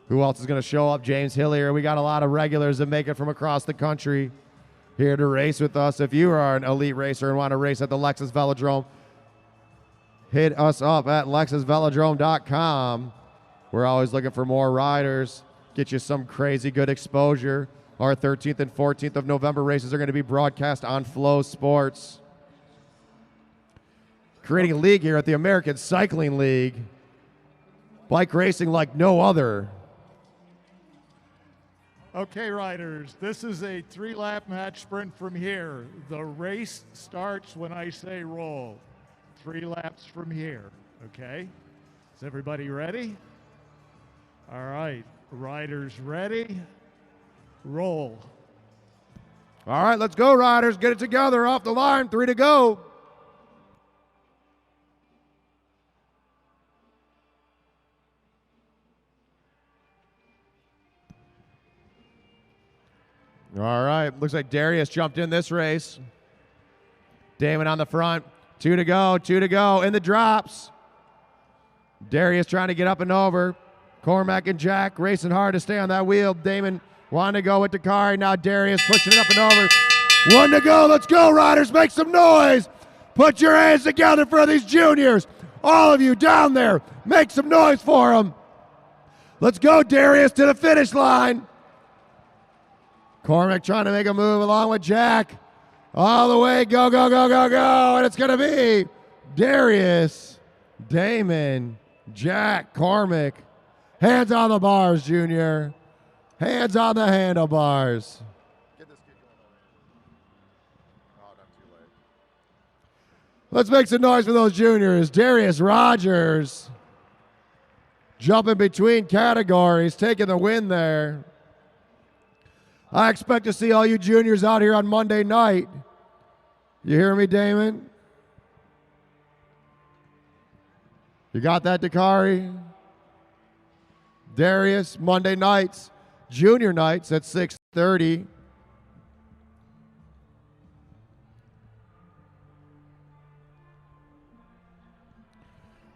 Who else is going to show up? James Hillier. We got a lot of regulars that make it from across the country here to race with us. If you are an elite racer and want to race at the Lexus Velodrome, hit us up at lexusvelodrome.com. We're always looking for more riders, get you some crazy good exposure. Our 13th and 14th of November races are going to be broadcast on Flow Sports. Creating a league here at the American Cycling League. Bike racing like no other.
Okay, riders, this is a 3-lap match sprint from here. The race starts when I say roll. 3 laps from here, okay? Is everybody ready? All right, riders ready? Roll.
All right, let's go, riders. Get it together. Off the line. 3 to go. All right, looks like Darius jumped in this race. Damon on the front. 2 to go, 2 to go. In the drops. Darius trying to get up and over. Cormac and Jack racing hard to stay on that wheel. Damon wanting to go with Dakari. Now Darius pushing it up and over. 1 to go. Let's go, riders. Make some noise. Put your hands together for these juniors. All of you down there, make some noise for them. Let's go, Darius, to the finish line. Cormac trying to make a move along with Jack. All the way, go, go, go, go, go. And it's going to be Darius, Damon, Jack, Cormac. Hands on the bars, Junior. Hands on the handlebars. Get this kid going. Oh, not too late. Let's make some noise for those juniors. Darius Rogers jumping between categories, taking the win there. I expect to see all you juniors out here on Monday night. You hear me, Damon? You got that, Dakari? Darius, Monday nights, junior nights at 6:30.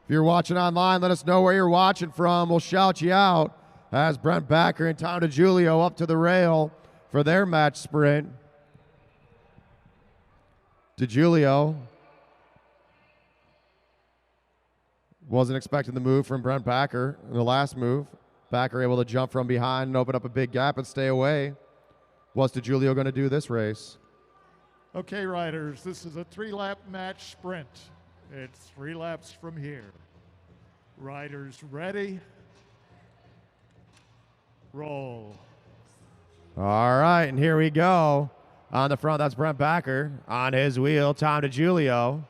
If you're watching online, let us know where you're watching from. We'll shout you out as Brent Backer and Tom DiGiulio up to the rail for their match sprint. DiGiulio wasn't expecting the move from Brent Backer in the last move. Backer able to jump from behind and open up a big gap and stay away. What's DiGiulio going to do this race?
Okay, riders, this is a 3-lap match sprint. It's 3 laps from here. Riders ready? Roll.
All right, and here we go. On the front, that's Brent Backer. On his wheel, Tom DiGiulio.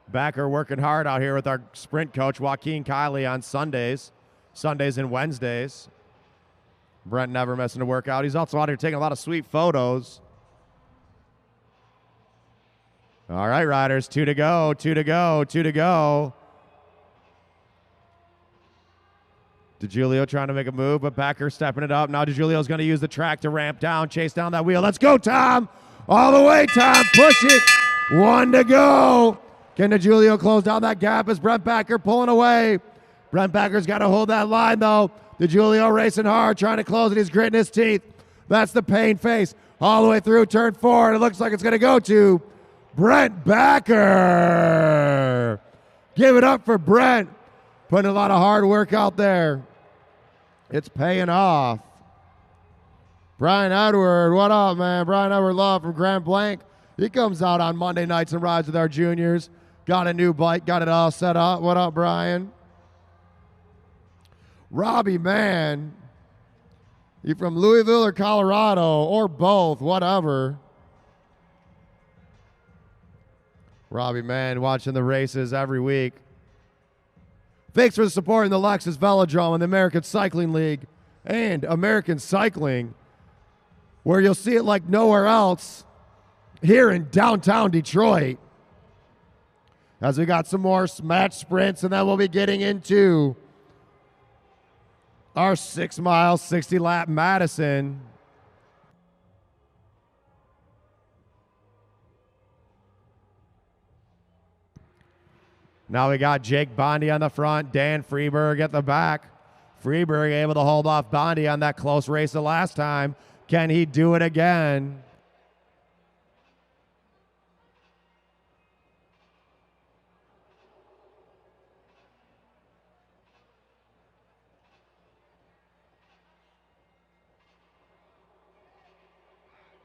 Backer working hard out here with our sprint coach, Joaquin Kiley, on Sundays and Wednesdays. Brent never missing a workout. He's also out here taking a lot of sweet photos. All right, riders, 2 to go, 2 to go, 2 to go. DiGiulio trying to make a move, but Backer stepping it up. Now DiGiulio's going to use the track to ramp down, chase down that wheel. Let's go, Tom. All the way, Tom. Push it. 1 to go. Can DiGiulio close down that gap as Brent Backer pulling away? Brent Backer's got to hold that line, though. DiGiulio racing hard, trying to close it. He's gritting his teeth. That's the pain face. All the way through turn 4, and it looks like it's going to go to Brent Backer. Give it up for Brent. Putting a lot of hard work out there. It's paying off. Brian Edward, what up, man? Brian Edward Love from Grand Blanc. He comes out on Monday nights and rides with our juniors. Got a new bike, got it all set up. What up, Brian? Robbie Mann. You from Louisville or Colorado or both, whatever. Robbie Mann watching the races every week. Thanks for supporting the Lexus Velodrome and the American Cycling League and American Cycling, where you'll see it like nowhere else here in downtown Detroit. As we got some more match sprints, and then we'll be getting into our 6-mile, 60-lap Madison. Now we got Jake Bondi on the front, Dan Freeberg at the back. Freeberg able to hold off Bondi on that close race the last time. Can he do it again?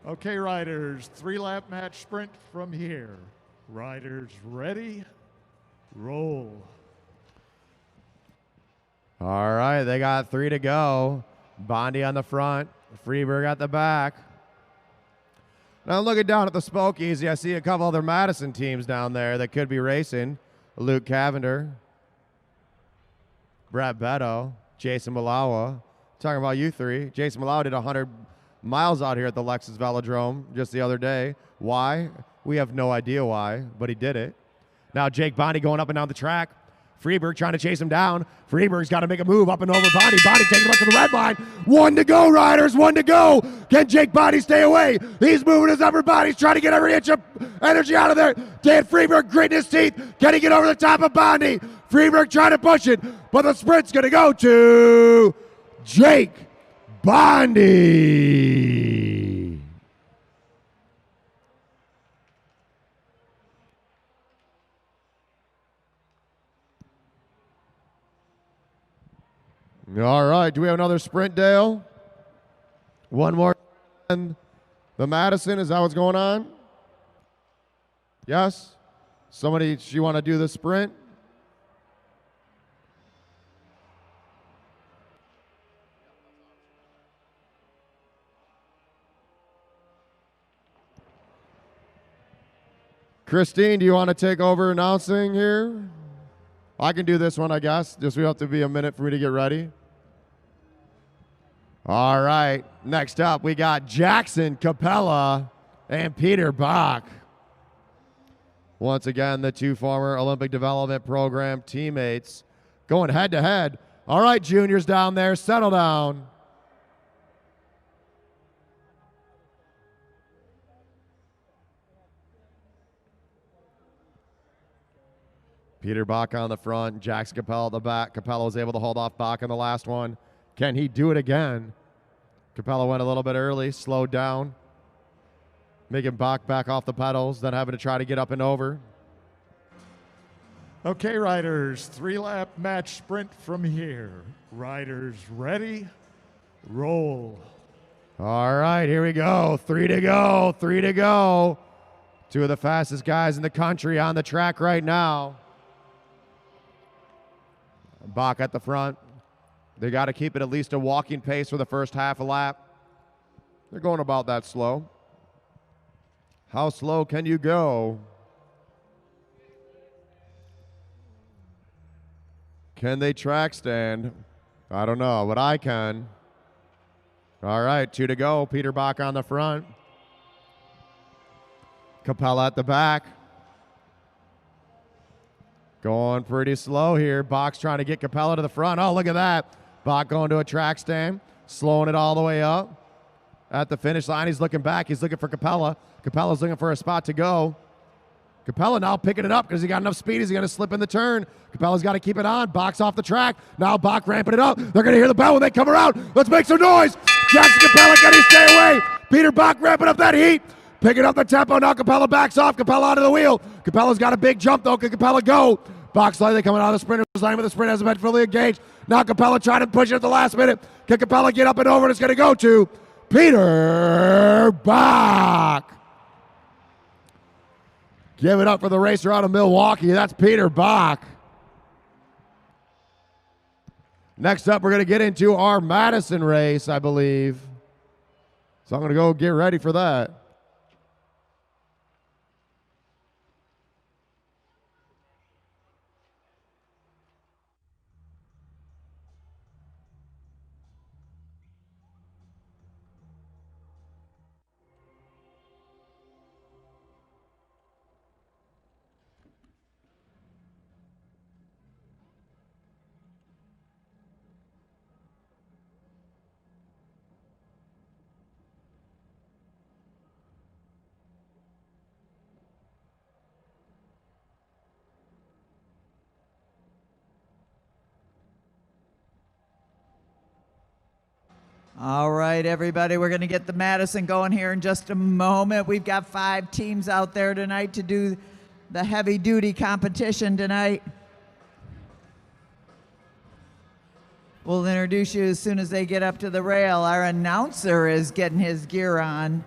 Okay, riders, 3-lap match sprint from here. Riders ready? Roll.
All right, they got 3 to go. Bondi on the front, Freeberg at the back. Now looking down at the Smokies, I see a couple other Madison teams down there that could be racing. Luke Cavender, Brett Beto, Jason Malawa. Talking about you three. Jason Malawa did 100 miles out here at the Lexus Velodrome just the other day. Why? We have no idea why, but he did it. Now Jake Bondi going up and down the track. Freeberg trying to chase him down. Freeberg's got to make a move up and over Bondi. Bondi taking him up to the red line. 1 to go, riders. 1 to go. Can Jake Bondi stay away? He's moving his upper body. He's trying to get every inch of energy out of there. Dan Freeberg gritting his teeth. Can he get over the top of Bondi? Freeberg trying to push it, but the sprint's going to go to Jake Bondi. All right, do we have another sprint, Dale? One more. And the Madison, is that what's going on? Yes? Somebody, you want to do the sprint? Christine, do you want to take over announcing here? I can do this one, I guess. Just we have to be a minute for me to get ready. All right. Next up, we got Jackson Capella and Peter Bach. Once again, the two former Olympic Development Program teammates going head to head. All right, juniors down there, settle down. Peter Bach on the front, Jackson Capella at the back. Capella was able to hold off Bach in the last one. Can he do it again? Capella went a little bit early, slowed down, making Bach back off the pedals, then having to try to get up and over.
Okay, riders, 3-lap match sprint from here. Riders ready, roll.
All right, here we go. 3 to go, 3 to go. Two of the fastest guys in the country on the track right now. Bach at the front. They got to keep it at least a walking pace for the first half a lap. They're going about that slow. How slow can you go? Can they track stand? I don't know, but I can. All right, 2 to go. Peter Bach on the front. Capella at the back. Going pretty slow here. Bach's trying to get Capella to the front. Oh, look at that. Bach going to a track stand, slowing it all the way up. At the finish line, he's looking back. He's looking for Capella. Capella's looking for a spot to go. Capella now picking it up because he got enough speed. He's going to slip in the turn. Capella's got to keep it on. Bach's off the track. Now Bach ramping it up. They're going to hear the bell when they come around. Let's make some noise. Jackson Capella, can he stay away? Peter Bach ramping up that heat. Picking up the tempo. Now Capella backs off. Capella out of the wheel. Capella's got a big jump, though. Can Capella go? Bach slightly coming out of the sprinter's line, but the sprint hasn't been fully engaged. Now Capella trying to push it at the last minute. Can Capella get up and over? And it's going to go to Peter Bach. Give it up for the racer out of Milwaukee. That's Peter Bach. Next up, we're going to get into our Madison race, I believe. So I'm going to go get ready for that.
All right, everybody, we're going to get the Madison going here in just a moment. We've got 5 teams out there tonight to do the heavy-duty competition tonight. We'll introduce you as soon as they get up to the rail. Our announcer is getting his gear on.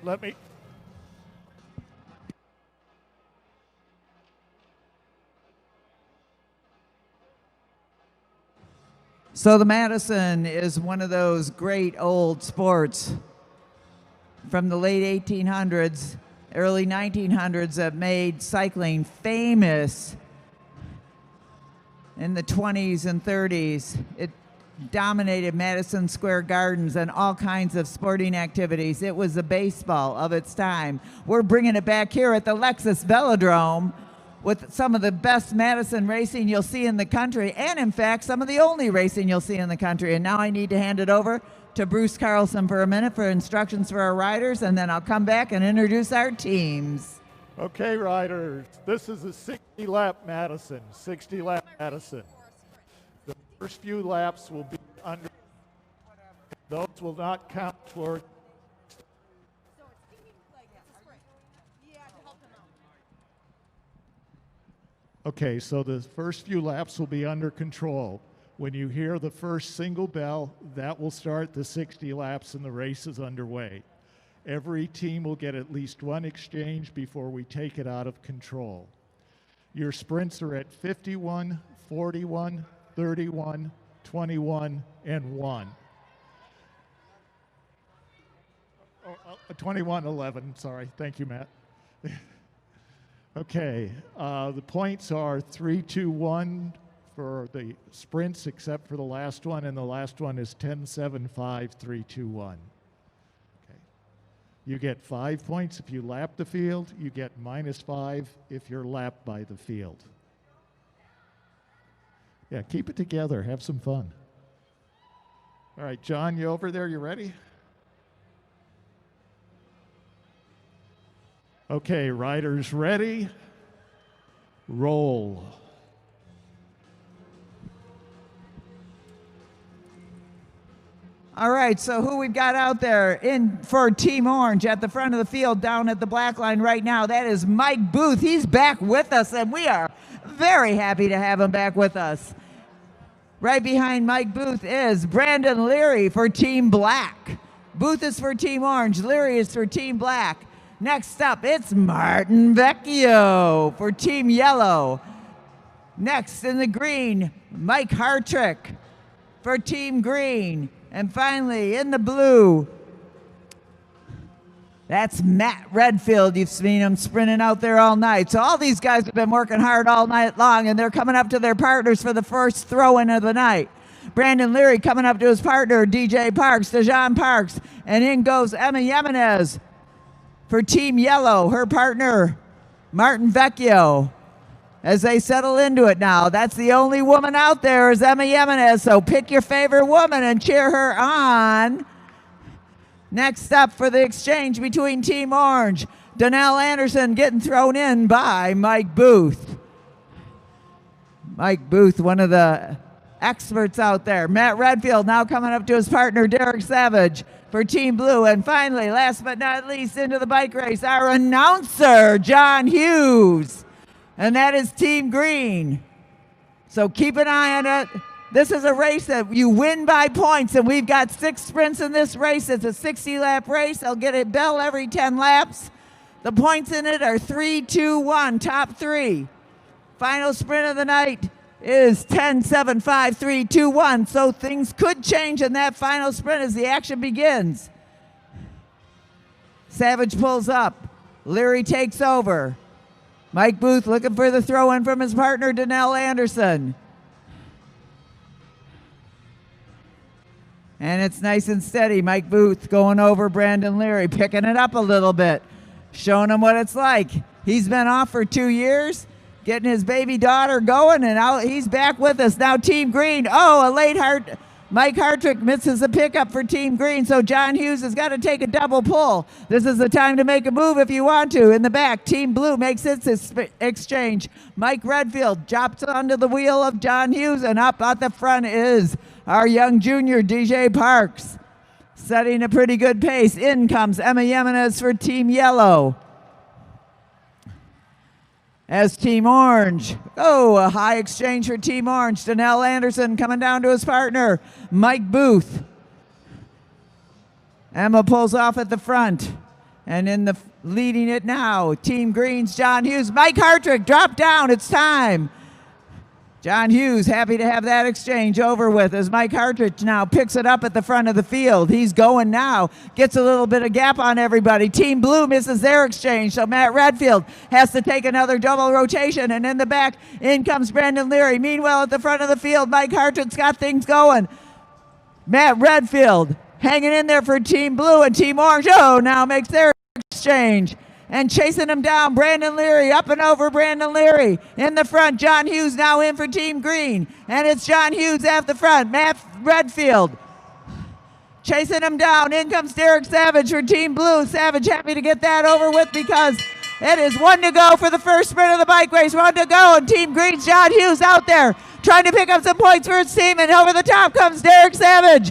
Let me.
So the Madison is one of those great old sports from the late 1800s, early 1900s that made cycling famous in the 20s and 30s. It dominated Madison Square Gardens and all kinds of sporting activities. It was the baseball of its time. We're bringing it back here at the Lexus Velodrome with some of the best Madison racing you'll see in the country, and in fact, some of the only racing you'll see in the country. And now I need to hand it over to Bruce Carlson for a minute for instructions for our riders, and then I'll come back and introduce our teams.
Okay, riders, this is a 60-lap Madison, 60-lap Madison. The first few laps will be under Those will not count toward. Okay, so the first few laps will be under control. When you hear the first single bell, that will start the 60 laps and the race is underway. Every team will get at least one exchange before we take it out of control. Your sprints are at 51, 41, 31, 21, and 1. 21-11, sorry. Thank you, Matt. Okay, the points are 3, 2, 1 for the sprints, except for the last one, and the last one is 10, 7, 5, 3, 2, 1. Okay. You get 5 points if you lap the field. You get -5 if you're lapped by the field. Yeah, keep it together. Have some fun. All right, John, you over there? You ready? Okay, riders ready? Roll.
All right, so who we've got out there in for Team Orange at the front of the field down at the black line right now, that is Mike Booth. He's back with us, and we are very happy to have him back with us. Right behind Mike Booth is Brandon Leary for Team Black. Booth is for Team Orange, Leary is for Team Black. Next up, it's Martin Vecchio for Team Yellow. Next in the green, Mike Hartrick for Team Green. And finally, in the blue, that's Matt Redfield. You've seen him sprinting out there all night. So all these guys have been working hard all night long, and they're coming up to their partners for the first throw-in of the night. Brandon Leary coming up to his partner, DJ Parks, Dejan Parks, and in goes Emma Jimenez for Team Yellow, her partner, Martin Vecchio. As they settle into it now, that's the only woman out there is Emma Jimenez, so pick your favorite woman and cheer her on. Next up for the exchange between Team Orange, Donnell Anderson getting thrown in by Mike Booth. Mike Booth, one of the experts out there. Matt Redfield now coming up to his partner, Derek Savage, for Team Blue. And finally, last but not least, into the bike race, our announcer, John Hughes. And that is Team Green. So keep an eye on it. This is a race that you win by points, and we've got 6 sprints in this race. It's a 60-lap race. They'll get a bell every 10 laps. The points in it are 3, 2, 1, top 3. Final sprint of the night is 10, 7, 5, 3, 2, 1. So things could change in that final sprint as the action begins. Savage pulls up. Leary takes over. Mike Booth looking for the throw-in from his partner, Donnell Anderson. And it's nice and steady. Mike Booth going over Brandon Leary, picking it up a little bit, showing him what it's like. He's been off for 2 years, getting his baby daughter going, and now he's back with us. Now Team Green, a late Mike Hartrick misses a pickup for Team Green, so John Hughes has got to take a double pull. This is the time to make a move if you want to. In the back, Team Blue makes its exchange. Mike Redfield drops onto the wheel of John Hughes, and up at the front is our young junior, DJ Parks, setting a pretty good pace. In comes Emma Jimenez for Team Yellow. As Team Orange, a high exchange for Team Orange. Donnell Anderson coming down to his partner, Mike Booth. Emma pulls off at the front. And in the leading it now, Team Green's John Hughes. Mike Hartrick, drop down, it's time. John Hughes happy to have that exchange over with as Mike Hartrick now picks it up at the front of the field. He's going now, gets a little bit of gap on everybody. Team Blue misses their exchange, so Matt Redfield has to take another double rotation, and in the back, in comes Brandon Leary. Meanwhile, at the front of the field, Mike Hartrick's got things going. Matt Redfield hanging in there for Team Blue, and Team Orange, now makes their exchange. And chasing him down, Brandon Leary, up and over Brandon Leary. In the front, John Hughes now in for Team Green. And it's John Hughes at the front, Matt Redfield. Chasing him down, in comes Derek Savage for Team Blue. Savage happy to get that over with because it is 1 to go for the first sprint of the bike race. 1 to go, and Team Green's John Hughes out there trying to pick up some points for his team, and over the top comes Derek Savage.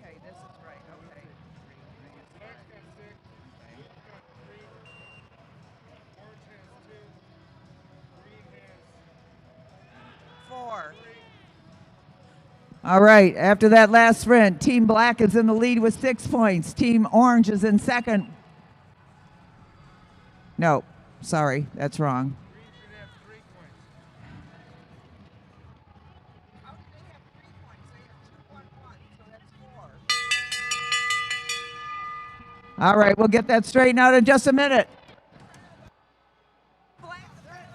Okay, this is right. Okay.
Black's got 6. Yellow's got 3. Orange has 2. Green has
4.
3.
All right, after that last sprint, Team Black is in the lead with 6 points. Team Orange is in second. No, sorry, that's wrong.
Green should have 3 points.
How do they have 3 points? They have 2, 1, 1, so that's 4. All right, we'll get that straightened out in just a minute.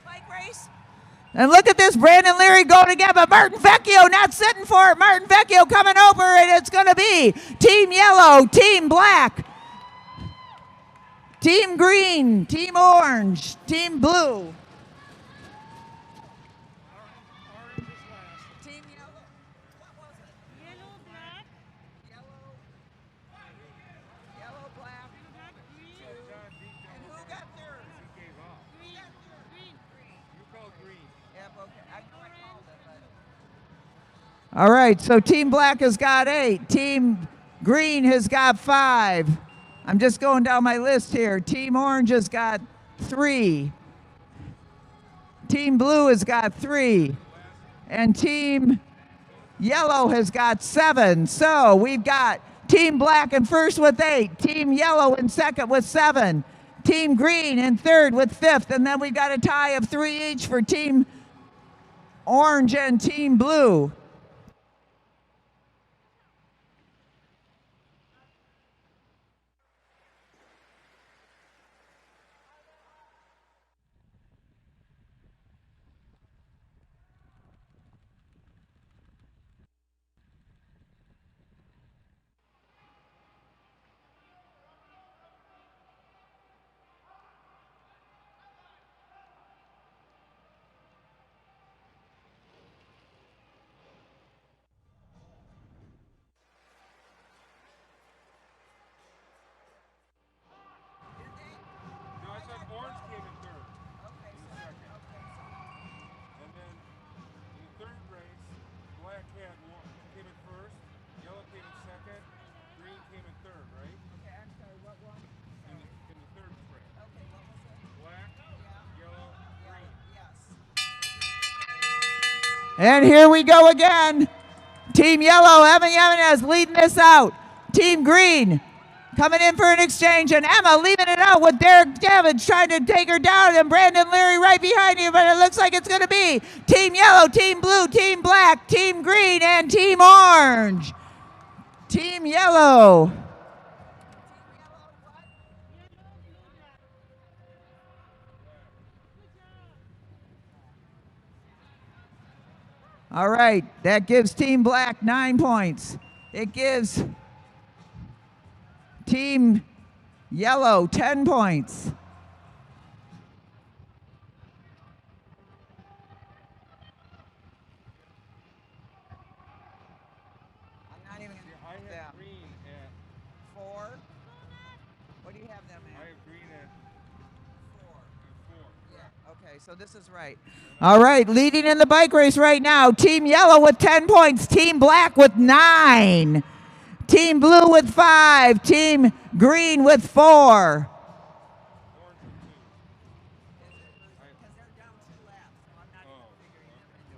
Bike race. And look at this, Brandon Leary going again, but Martin Vecchio not sitting for it. Martin Vecchio coming over, and it's going to be Team Yellow, Team Black, Team Green, Team Orange, Team Blue.
Orange is last.
Team Yellow. What was it?
Yellow, black,
Yellow, black.
black, green,
John beat
And
John.
who got third?
He gave up.
green, green.
You called green.
Yep, okay. I called it, but... All right, so Team Black has got 8. Team Green has got 5. I'm just going down my list here. Team Orange has got 3. Team Blue has got 3. And Team Yellow has got 7. So we've got Team Black in first with 8. Team Yellow in second with 7. Team Green in third with 5th. And then we've got a tie of 3 each for Team Orange and Team Blue.
No, I said orange came in 3rd. In second. And then in the 3rd race, black came in 1st, yellow came in 2nd, green came in 3rd, right?
Okay, I'm sorry, what one?
In the 3rd sprint.
Okay, what was it?
Black, yellow, green.
Yes. And here we go again. Team Yellow, Emma Jimenez leading this out. Team Green coming in for an exchange, and Emma leaving it out with Derek Davins trying to take her down, and Brandon Leary right behind you, but it looks like it's going to be Team Yellow, Team Blue, Team Black, Team Green, and Team Orange. Team Yellow. All right, that gives Team Black 9 points. It gives Team Yellow 10 points. I'm not even going
I
to put
have
them.
green at,
4. What do you have them
I
at?
have green at 4.
Yeah, okay, so this is right. All right, leading in the bike race right now, Team Yellow with 10 points, Team Black with 9, Team Blue with 5, Team Green with 4.
Orange with 2.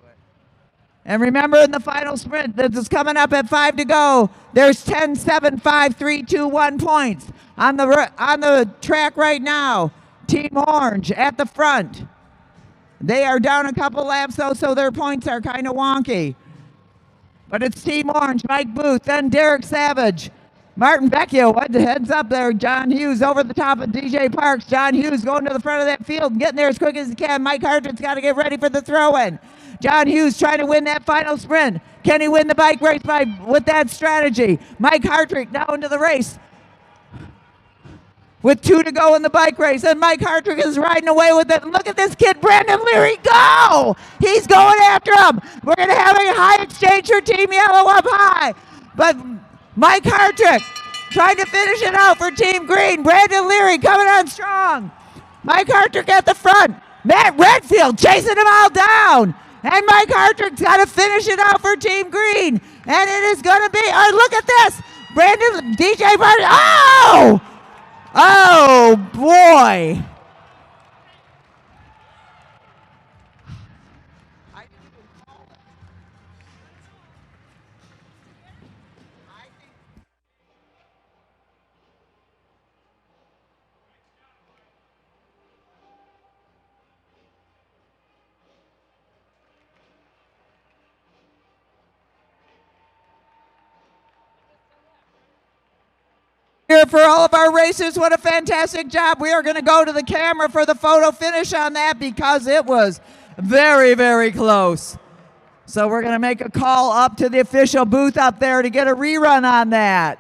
And remember, in the final sprint that is coming up at 5 to go, there's 10, 7, 5, 3, 2, 1 points. On the track right now, Team Orange at the front. They are down a couple laps, though, so their points are kind of wonky. But it's Team Orange, Mike Booth, then Derek Savage. Martin Vecchio, what the heads up there? John Hughes over the top of DJ Parks. John Hughes going to the front of that field and getting there as quick as he can. Mike Hartridge's got to get ready for the throw-in. John Hughes trying to win that final sprint. Can he win the bike race with that strategy? Mike Hartridge now into the race with 2 to go in the bike race, and Mike Hartridge is riding away with it. Look at this kid, Brandon Leary, go! He's going after him. We're going to have a high exchange for Team Yellow up high, but Mike Hartridge trying to finish it out for Team Green. Brandon Leary coming on strong. Mike Hartridge at the front. Matt Redfield chasing him all down. And Mike Hartridge's got to finish it out for Team Green. And it is going to be, look at this. Brandon, DJ Parks. Oh! Oh, boy. Here for all of our racers. What a fantastic job. We are going to go to the camera for the photo finish on that because it was very, very close. So we're going to make a call up to the official booth up there to get a rerun on that.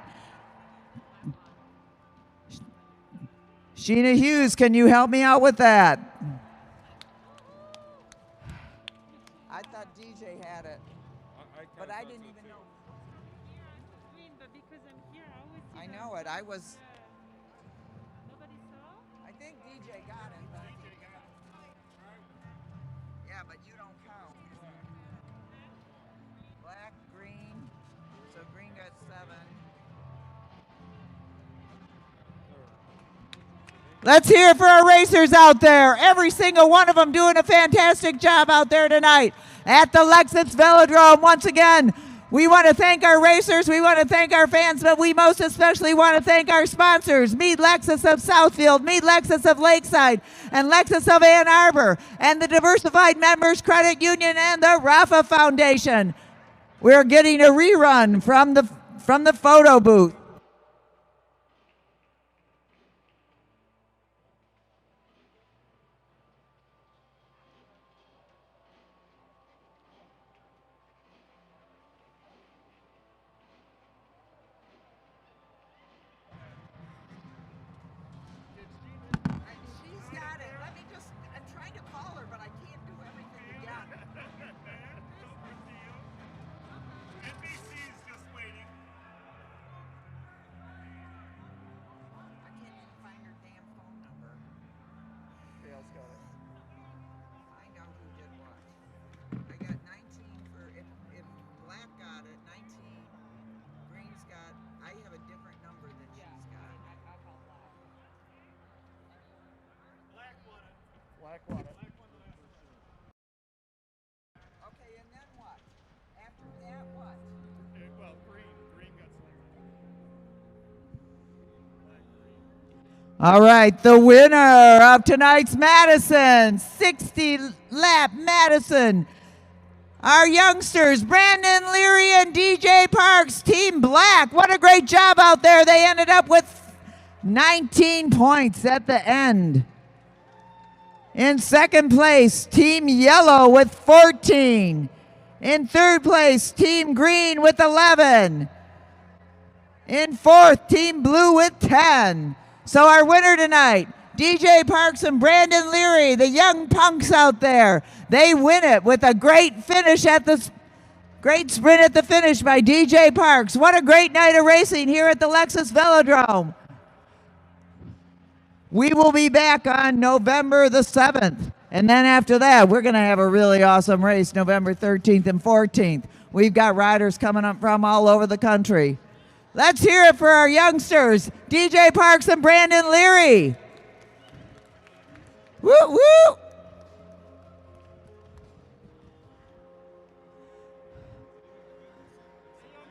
Sheena Hughes, can you help me out with that? I thought DJ had it, but I didn't even know.
Here I'm on screen, but because I'm here, I always see
I
the-
know it. I was,
Nobody saw?
I think DJ got it. But yeah, but you don't count. Black, green. So green got 7. Let's hear it for our racers out there. Every single one of them doing a fantastic job out there tonight at the Lexus Velodrome. Once again, we want to thank our racers, we want to thank our fans, but we most especially want to thank our sponsors, Meet Lexus of Southfield, Meet Lexus of Lakeside, and Lexus of Ann Arbor, and the Diversified Members Credit Union and the Rafa Foundation. We're getting a rerun from the photo booth. She's got it. Let me just, I'm trying to call her, but I can't do everything again.
NBC's just waiting.
I can't even find her damn phone number. Dale's got it. Find out who did what. I got 19 for, if Black got it, 19. Green's got, I have a different number than she's got.
Black won it.
Okay, and then what? After that, what?
Well, green got selected.
All right, the winner of tonight's Madison, 60 lap Madison. Our youngsters, Brandon Leary and DJ Parks, Team Black. What a great job out there. They ended up with 19 points at the end. In second place, Team Yellow with 14. In third place, Team Green with 11. In fourth, Team Blue with 10. So our winner tonight, DJ Parks and Brandon Leary, the young punks out there, they win it with a great finish at the great sprint at the finish by DJ Parks. What a great night of racing here at the Lexus Velodrome. We will be back on November the 7th. And then after that, we're going to have a really awesome race November 13th and 14th. We've got riders coming up from all over the country. Let's hear it for our youngsters, DJ Parks and Brandon Leary. Woo, woo!
Young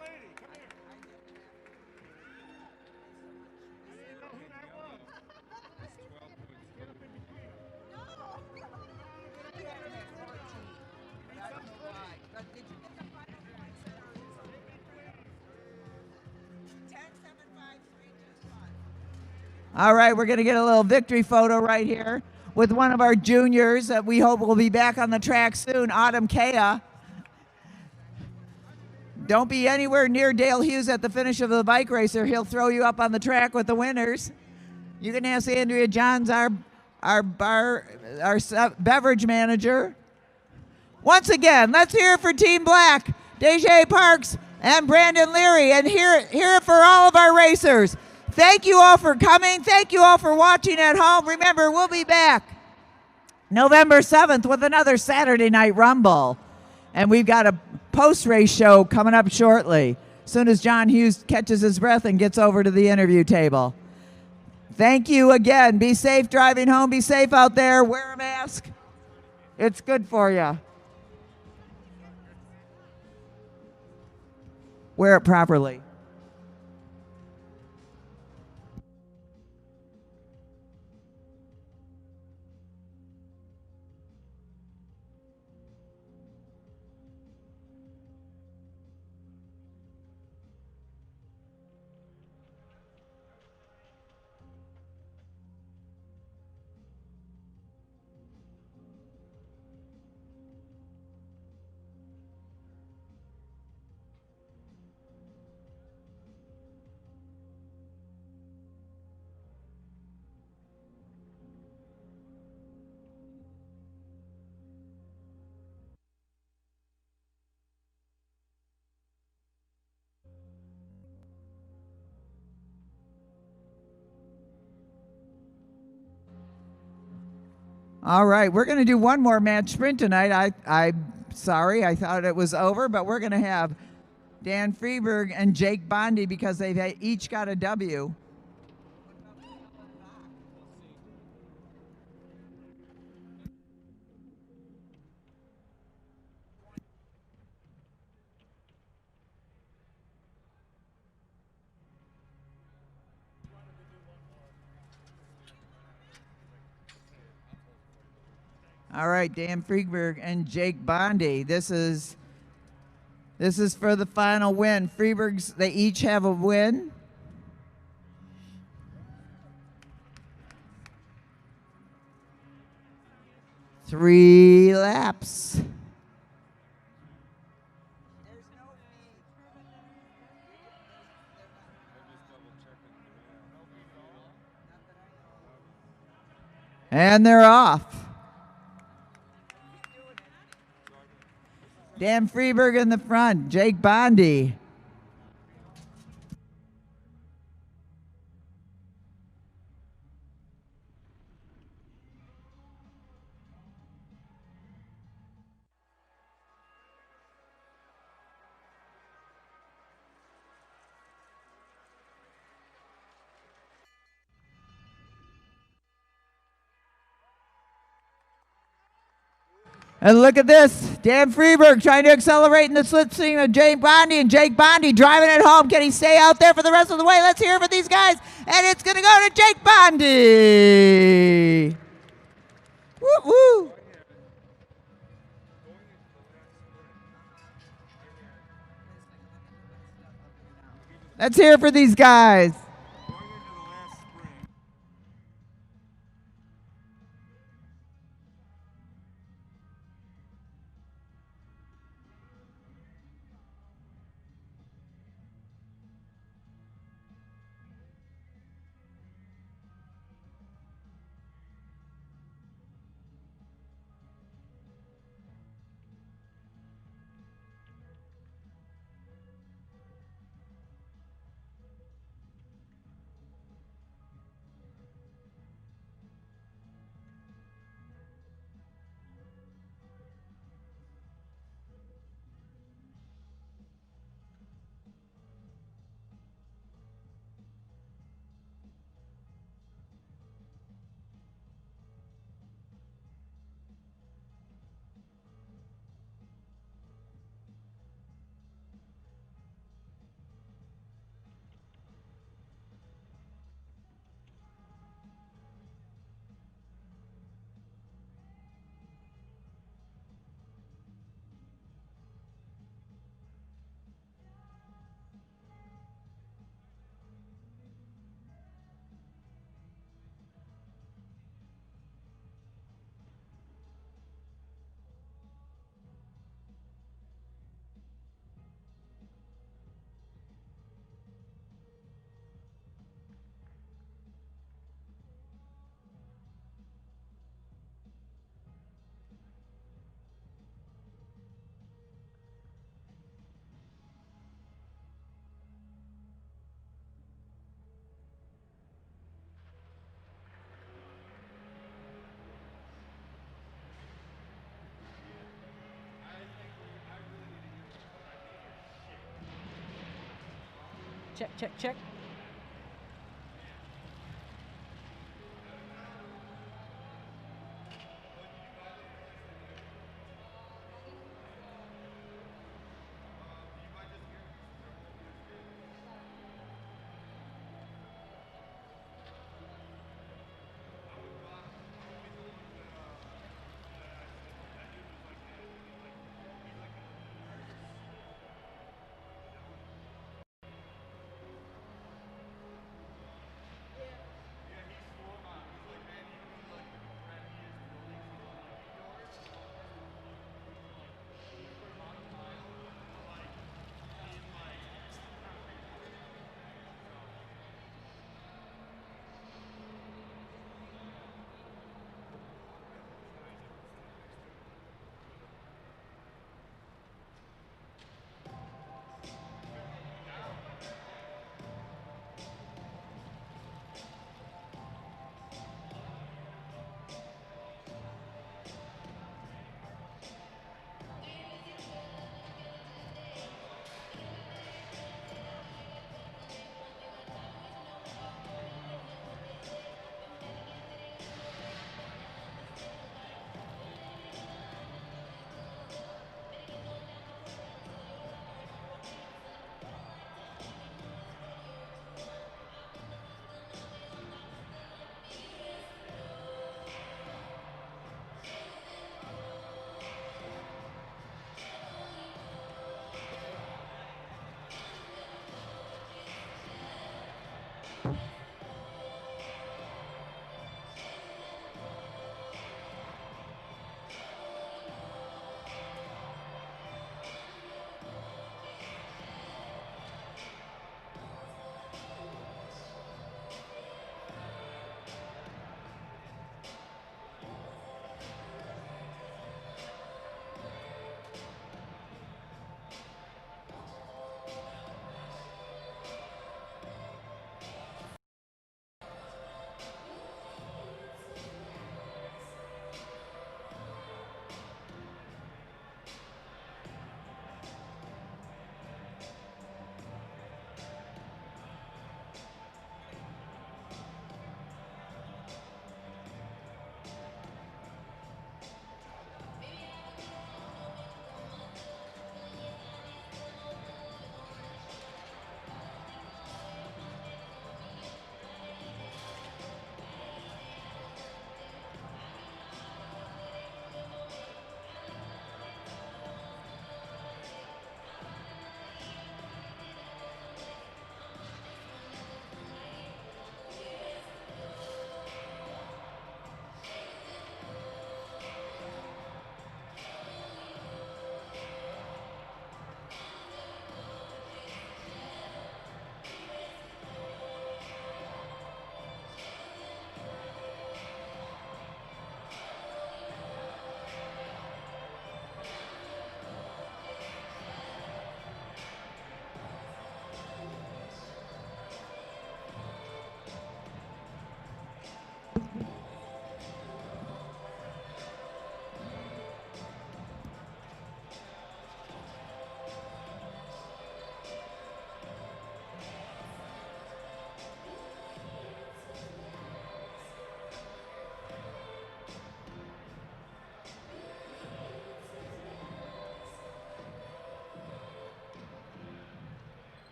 lady, come here. I didn't know who that was. That's 12 points. Get up in between them.
All right, we're going to get a little victory photo right here with one of our juniors that we hope will be back on the track soon, Autumn Kea. Don't be anywhere near Dale Hughes at the finish of the bike racer. He'll throw you up on the track with the winners. You can ask Andrea Johns, our beverage manager. Once again, let's hear it for Team Black, DJ Parks and Brandon Leary, and hear it for all of our racers. Thank you all for coming. Thank you all for watching at home. Remember, we'll be back November 7th with another Saturday Night Rumble. And we've got a post-race show coming up shortly. soon as John Hughes catches his breath and gets over to the interview table. Thank you again. Be safe driving home. Be safe out there. Wear a mask. It's good for you. Wear it properly. All right, we're going to do one more match sprint tonight. I'm sorry, I thought it was over, but we're going to have Dan Freeberg and Jake Bondi because they've each got a W. All right, Dan Freeberg and Jake Bondi. This is for the final win. Freeberg's, they each have a win. Three laps. And they're off. Dan Freeberg in the front, Jake Bondi. And look at this, Dan Freeberg trying to accelerate in the slipstream of Jake Bondi, and Jake Bondi driving it home. Can he stay out there for the rest of the way? Let's hear it for these guys. And it's going to go to Jake Bondi. Woo woo. Let's hear it for these guys.
Check, check, check.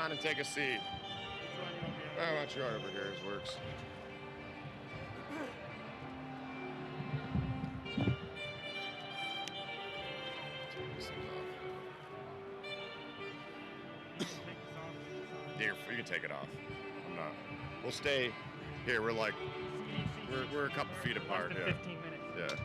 on and take a seat. Why don't you right over here? This works. Here, you can take it off. I'm not. We'll stay here. We're like, we're a couple feet apart. Yeah.
15 minutes.
Yeah.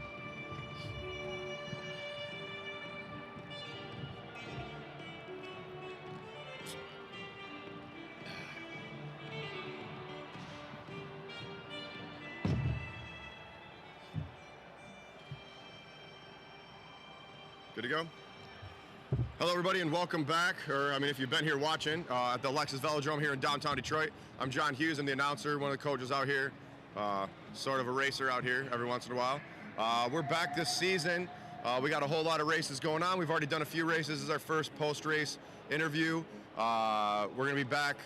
Good to go? Hello, everybody, and welcome back. Or, I mean, if you've been here watching at the Lexus Velodrome here in downtown Detroit, I'm John Hughes. I'm the announcer, one of the coaches out here, sort of a racer out here every once in a while. We're back this season. We got a whole lot of races going on. We've already done a few races. This is our first post-race interview. We're going to be back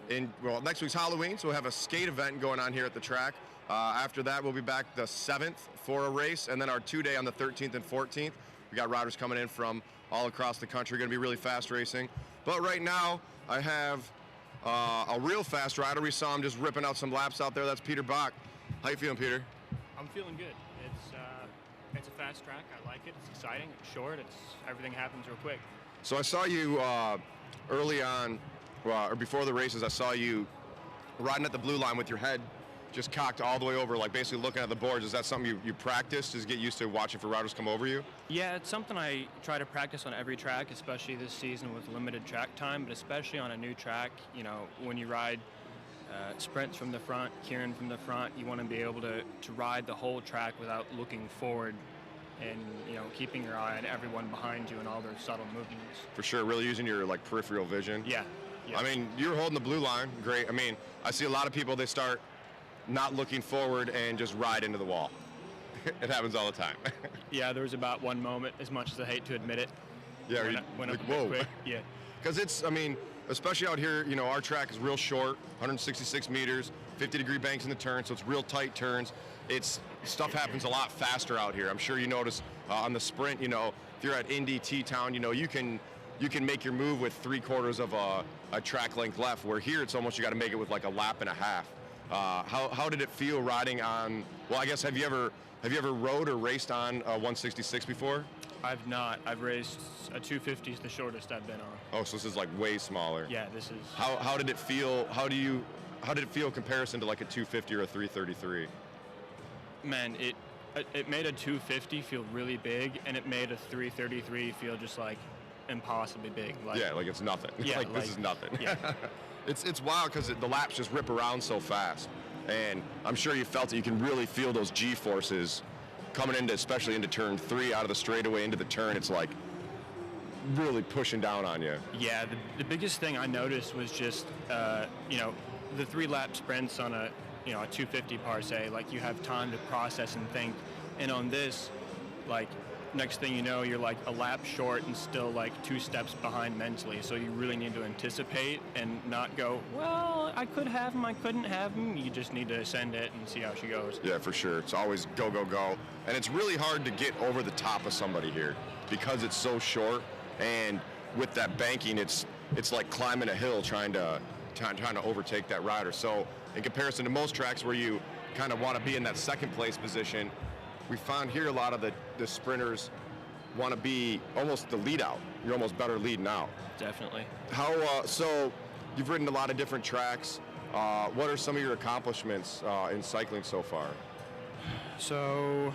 in, well, next week's Halloween, so we'll have a skate event going on here at the track. After that, we'll be back the 7th for a race, and then our 2-day on the 13th and 14th. We got riders coming in from all across the country, going to be really fast racing. But right now, I have a real fast rider. We saw him just ripping out some laps out there. That's Peter Bach. How you feeling, Peter?
I'm feeling good. It's a fast track. I like it. It's exciting. It's short. Everything happens real quick.
So I saw you early on, or before the races, I saw you riding at the blue line with your head just cocked all the way over, like basically looking at the boards. Is that something you practice to get used to watching for riders come over you?
Yeah, it's something I try to practice on every track, especially this season with limited track time, but especially on a new track. You know, when you ride sprints from the front, Kieran from the front, you want to be able to ride the whole track without looking forward and, you know, keeping your eye on everyone behind you and all their subtle movements.
For sure, really using your like peripheral vision.
Yeah.
I mean, you were holding the blue line, great. I mean, I see a lot of people, they start not looking forward and just ride into the wall. It happens all the time.
Yeah, there was about one moment, as much as I hate to admit it.
Yeah,
went up
like,
a bit
whoa.
quick. Yeah.
Because it's, I mean, especially out here, you know, our track is real short, 166 meters, 50-degree banks in the turn, so it's real tight turns. Stuff happens a lot faster out here. I'm sure you notice on the sprint, you know, if you're at Indy, T-Town, you know, you can make your move with 3/4 of a track length left, where here it's almost you got to make it with like a lap and a half. How did it feel riding on, well, I guess, have you ever rode or raced on a 166 before?
I've not. I've raced a 250 is the shortest I've been on.
Oh, so this is like way smaller.
Yeah, this is.
How did it feel? How did it feel in comparison to like a 250 or a 333?
Man, it made a 250 feel really big, and it made a 333 feel just like impossibly big. Like,
Yeah, like it's nothing.
Yeah,
like this is nothing.
Yeah.
It's wild because the laps just rip around so fast, and I'm sure you felt it. You can really feel those G-forces coming into, especially into turn 3 out of the straightaway into the turn. It's like really pushing down on you.
Yeah, the biggest thing I noticed was just, you know, the 3-lap sprints on a 250 par se, like you have time to process and think. And on this, like, next thing you know, you're like a lap short and still like 2 steps behind mentally. So you really need to anticipate and not go, well, I could have him, I couldn't have him. You just need to send it and see how she goes.
Yeah, for sure. It's always go, go, go. And it's really hard to get over the top of somebody here because it's so short. And with that banking, it's like climbing a hill trying to overtake that rider. So in comparison to most tracks where you kind of want to be in that second place position, we found here a lot of the sprinters want to be almost the lead out. You're almost better leading out.
Definitely.
So you've ridden a lot of different tracks. What are some of your accomplishments in cycling so far?
So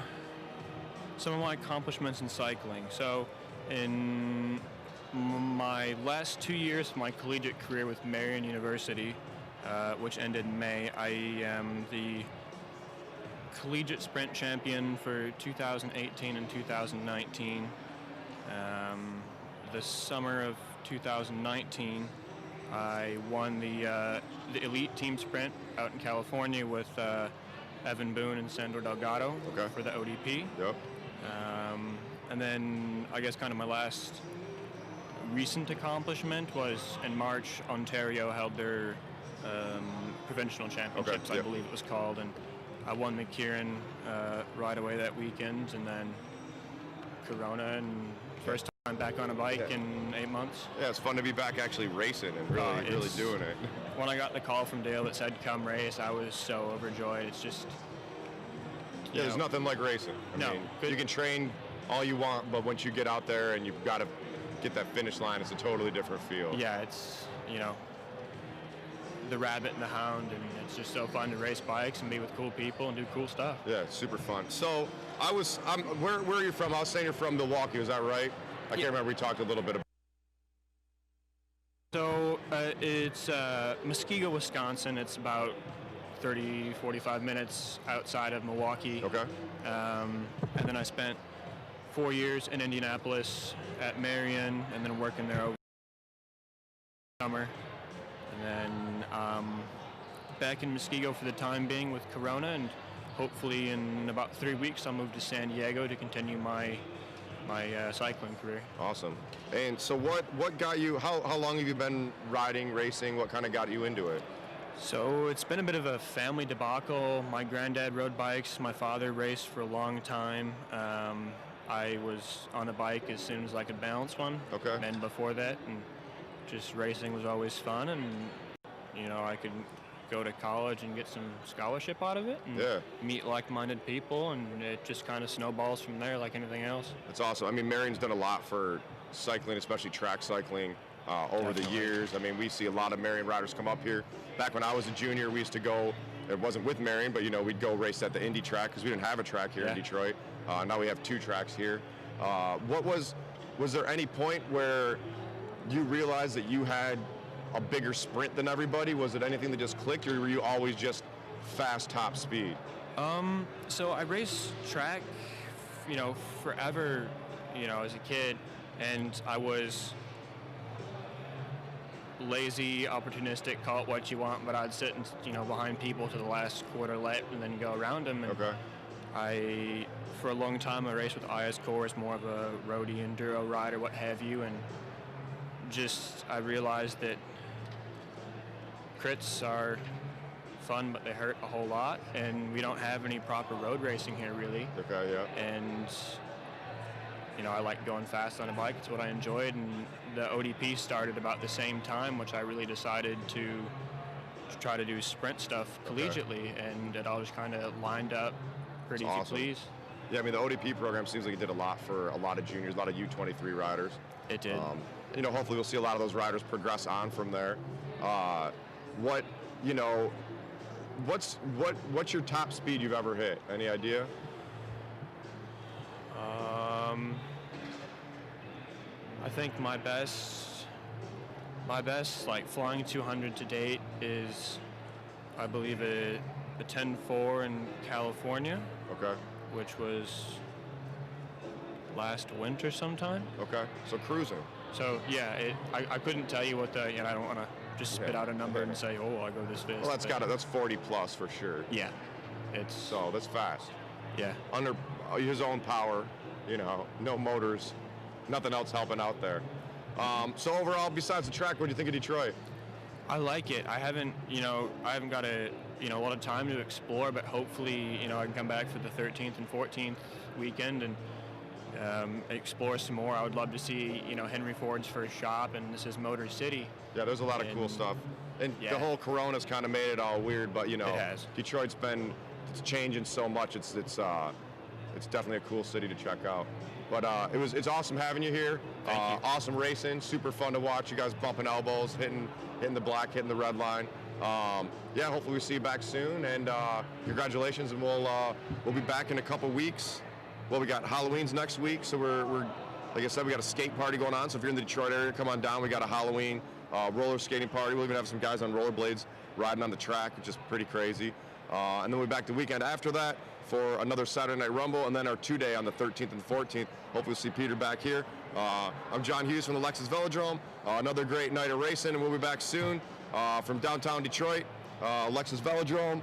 some of my accomplishments in cycling. So in my last 2 years of my collegiate career with Marian University, which ended in May, I am the collegiate sprint champion for 2018 and 2019. The summer of 2019, I won the elite team sprint out in California with Evan Boone and Sandro Delgado for the ODP.
Yep.
And then I guess kind of my last recent accomplishment was in March, Ontario held their provincial championships, I believe it was called, and I won the Kieran right away that weekend, and then Corona, and first time I'm back on a bike
Yeah.
in 8 months.
Yeah, it's fun to be back actually racing and really
It's-
doing it.
When I got the call from Dale that said come race, I was so overjoyed. It's just,
Yeah, there's
know,
nothing like racing. I
No,
mean,
good-
you can train all you want, but once you get out there and you've got to get that finish line, it's a totally different feel.
yeah, it's, the rabbit and the hound, and it's just so fun to race bikes and be with cool people and do cool stuff.
Yeah, it's super fun. So where are you from? I was saying you're from Milwaukee, is that right? I can't remember, we talked a little bit about.
So it's Muskego, Wisconsin. It's about 30, 45 minutes outside of Milwaukee.
Okay.
And then I spent 4 years in Indianapolis at Marion, and then working there over the summer. And then back in Muskego for the time being with Corona, and hopefully in about 3 weeks I'll move to San Diego to continue my cycling career.
Awesome. And so what got you, how long have you been riding, racing? What kind of got you into it?
So it's been a bit of a family debacle. My granddad rode bikes. My father raced for a long time. I was on a bike as soon as I could balance one.
Okay.
And before that, and just racing was always fun. And, I could go to college and get some scholarship out of it and
Yeah.
meet like-minded people. And it just kind of snowballs from there like anything else.
That's awesome. I mean, Marion's done a lot for cycling, especially track cycling, over the
Definitely.
years. I mean, we see a lot of Marion riders come up here. Back when I was a junior, we used to go, it wasn't with Marion, but, we'd go race at the Indy track because we didn't have a track here in
Yeah.
Detroit. Now we have 2 tracks here. Was there any point where you realized that you had a bigger sprint than everybody? Was it anything that just clicked, or were you always just fast top speed?
So I raced track, forever, as a kid, and I was lazy, opportunistic, call it what you want, but I'd sit and, behind people to the last quarter lap and then go around them. And
Okay.
for a long time, I raced with ISCore as more of a roadie, enduro rider, what have you, and I realized that crits are fun, but they hurt a whole lot, and we don't have any proper road racing here, really.
Okay, yeah.
And I like going fast on a bike. It's what I enjoyed, and the ODP started about the same time, which I really decided to try to do sprint stuff collegiately, and it all just kind of lined up pretty
That's
easy,
awesome.
please.
Yeah, I mean, the ODP program seems like it did a lot for a lot of juniors, a lot of U23 riders.
It did.
Hopefully we'll see a lot of those riders progress on from there. What's your top speed you've ever hit? Any idea?
I think my best like flying 200 to date is, I believe, a 10.4 in California,
Okay.
which was last winter sometime.
Okay. So cruising.
So yeah, I couldn't tell you what I don't want to just spit out a number and say, oh, I go this fast.
Well, that's 40 plus for sure.
Yeah, it's
So that's fast.
yeah.
Under his own power, no motors, nothing else helping out there. So overall, besides the track, what do you think of Detroit?
I like it. I haven't got a lot of time to explore, but hopefully, I can come back for the 13th and 14th weekend and explore some more. I would love to see, Henry Ford's first shop, and this is Motor City.
Yeah, there's a lot of cool
And-
stuff. And
yeah.
the whole Corona's kind of made it all weird, but
It has.
Detroit's it's changing so much. It's definitely a cool city to check out. But it's awesome having you here.
Thank you.
Awesome racing, super fun to watch. You guys bumping elbows, hitting the black, hitting the red line. Hopefully we see you back soon, and congratulations. And we'll be back in a couple weeks. Well, we got Halloween's next week, so we're like I said, we got a skate party going on. So if you're in the Detroit area, come on down. We got a Halloween roller skating party. We'll even have some guys on rollerblades riding on the track, which is pretty crazy. And then we'll be back the weekend after that for another Saturday Night Rumble, and then our 2-day on the 13th and 14th. Hopefully we'll see Peter back here. I'm John Hughes from the Lexus Velodrome. Another great night of racing, and we'll be back soon from downtown Detroit. Lexus Velodrome,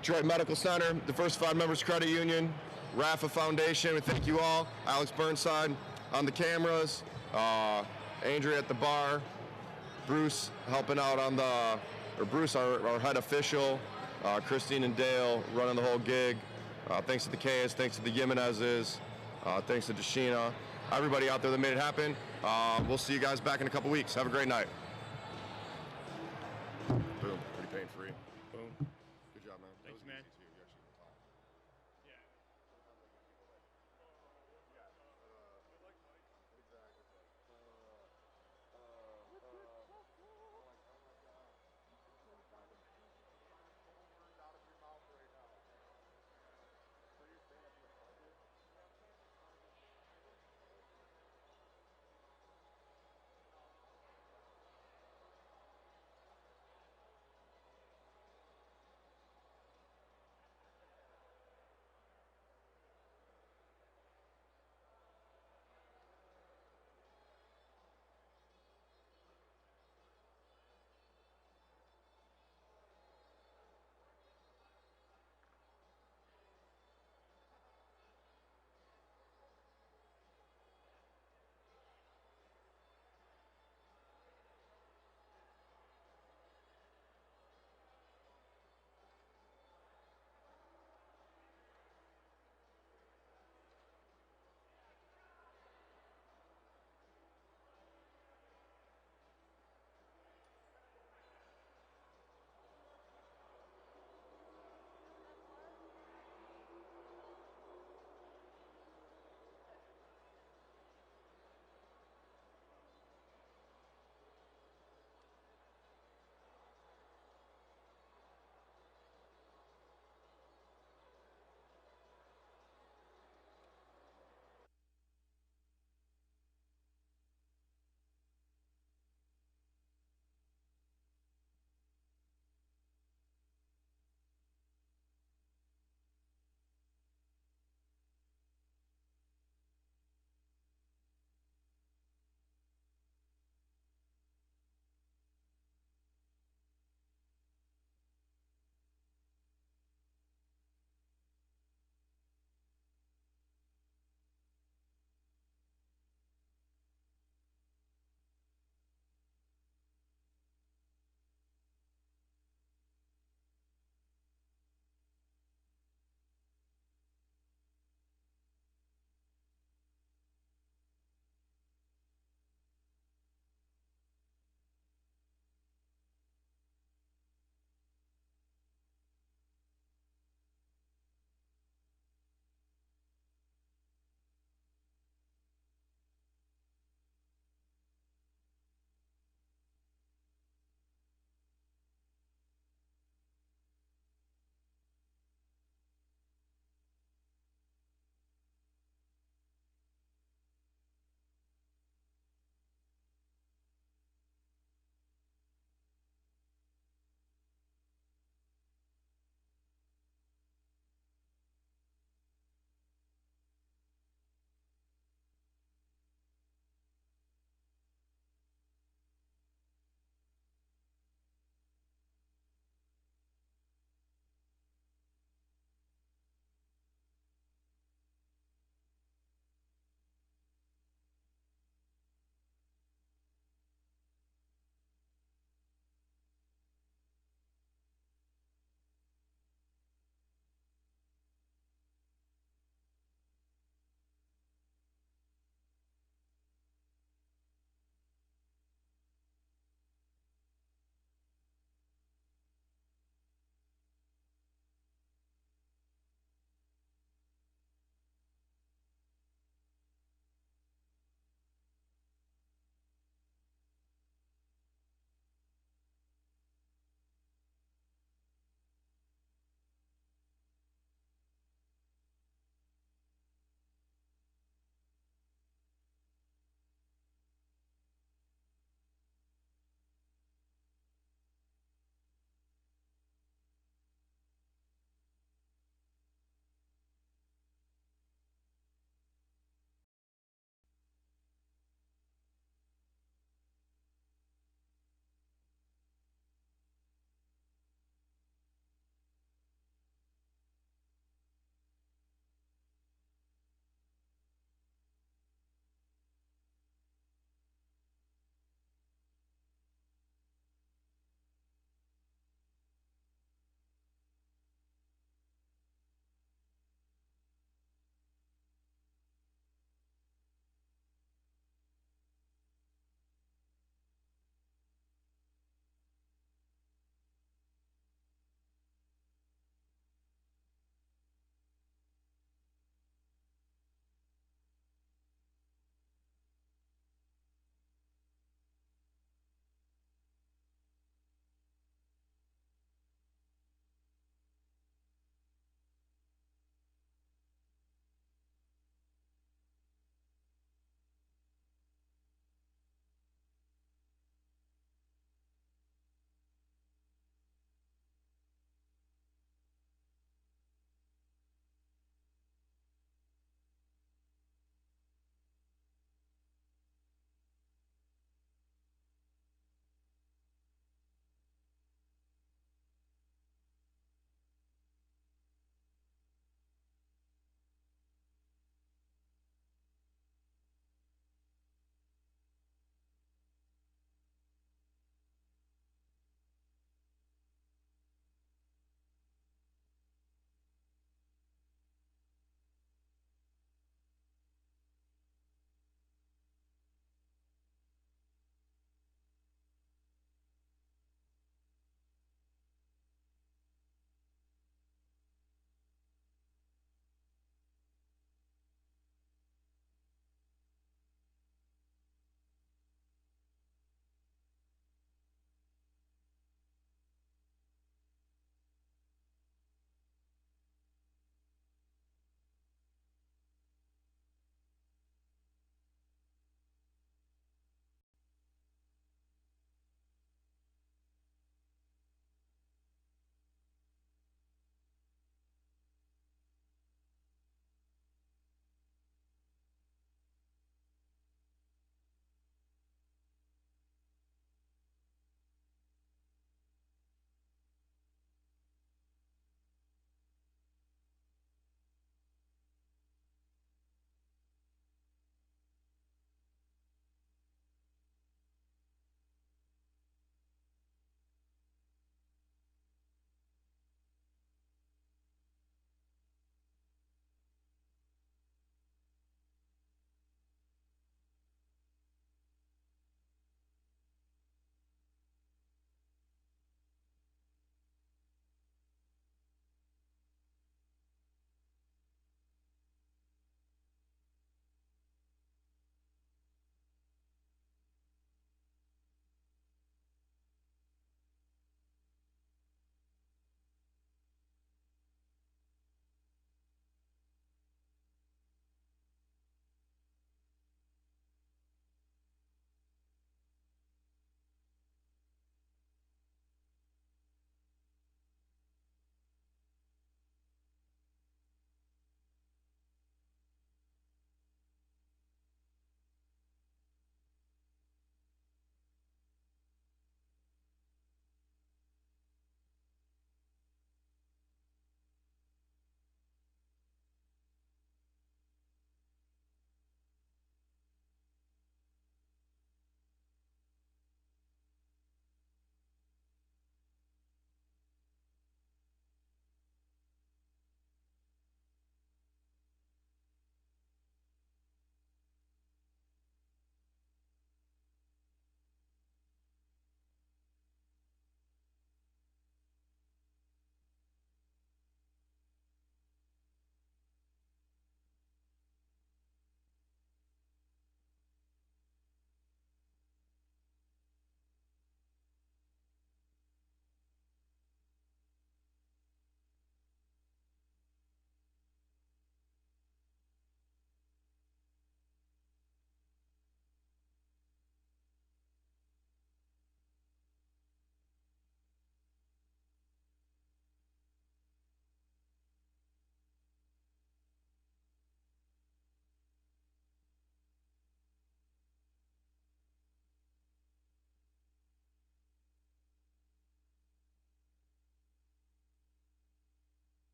Detroit Medical Center, Diversified Members Credit Union, Rafa Foundation. We thank you all. Alex Burnside on the cameras, Andrea at the bar, Bruce helping out Bruce, our head official, Christine and Dale running the whole gig. Thanks to the Kayas, thanks to the Jimenezes, thanks to Deshina. everybody out there that made it happen. We'll see you guys back in a couple weeks. Have a great night. Boom. Pretty pain-free.
Boom.
Good job, man.
Thanks, man.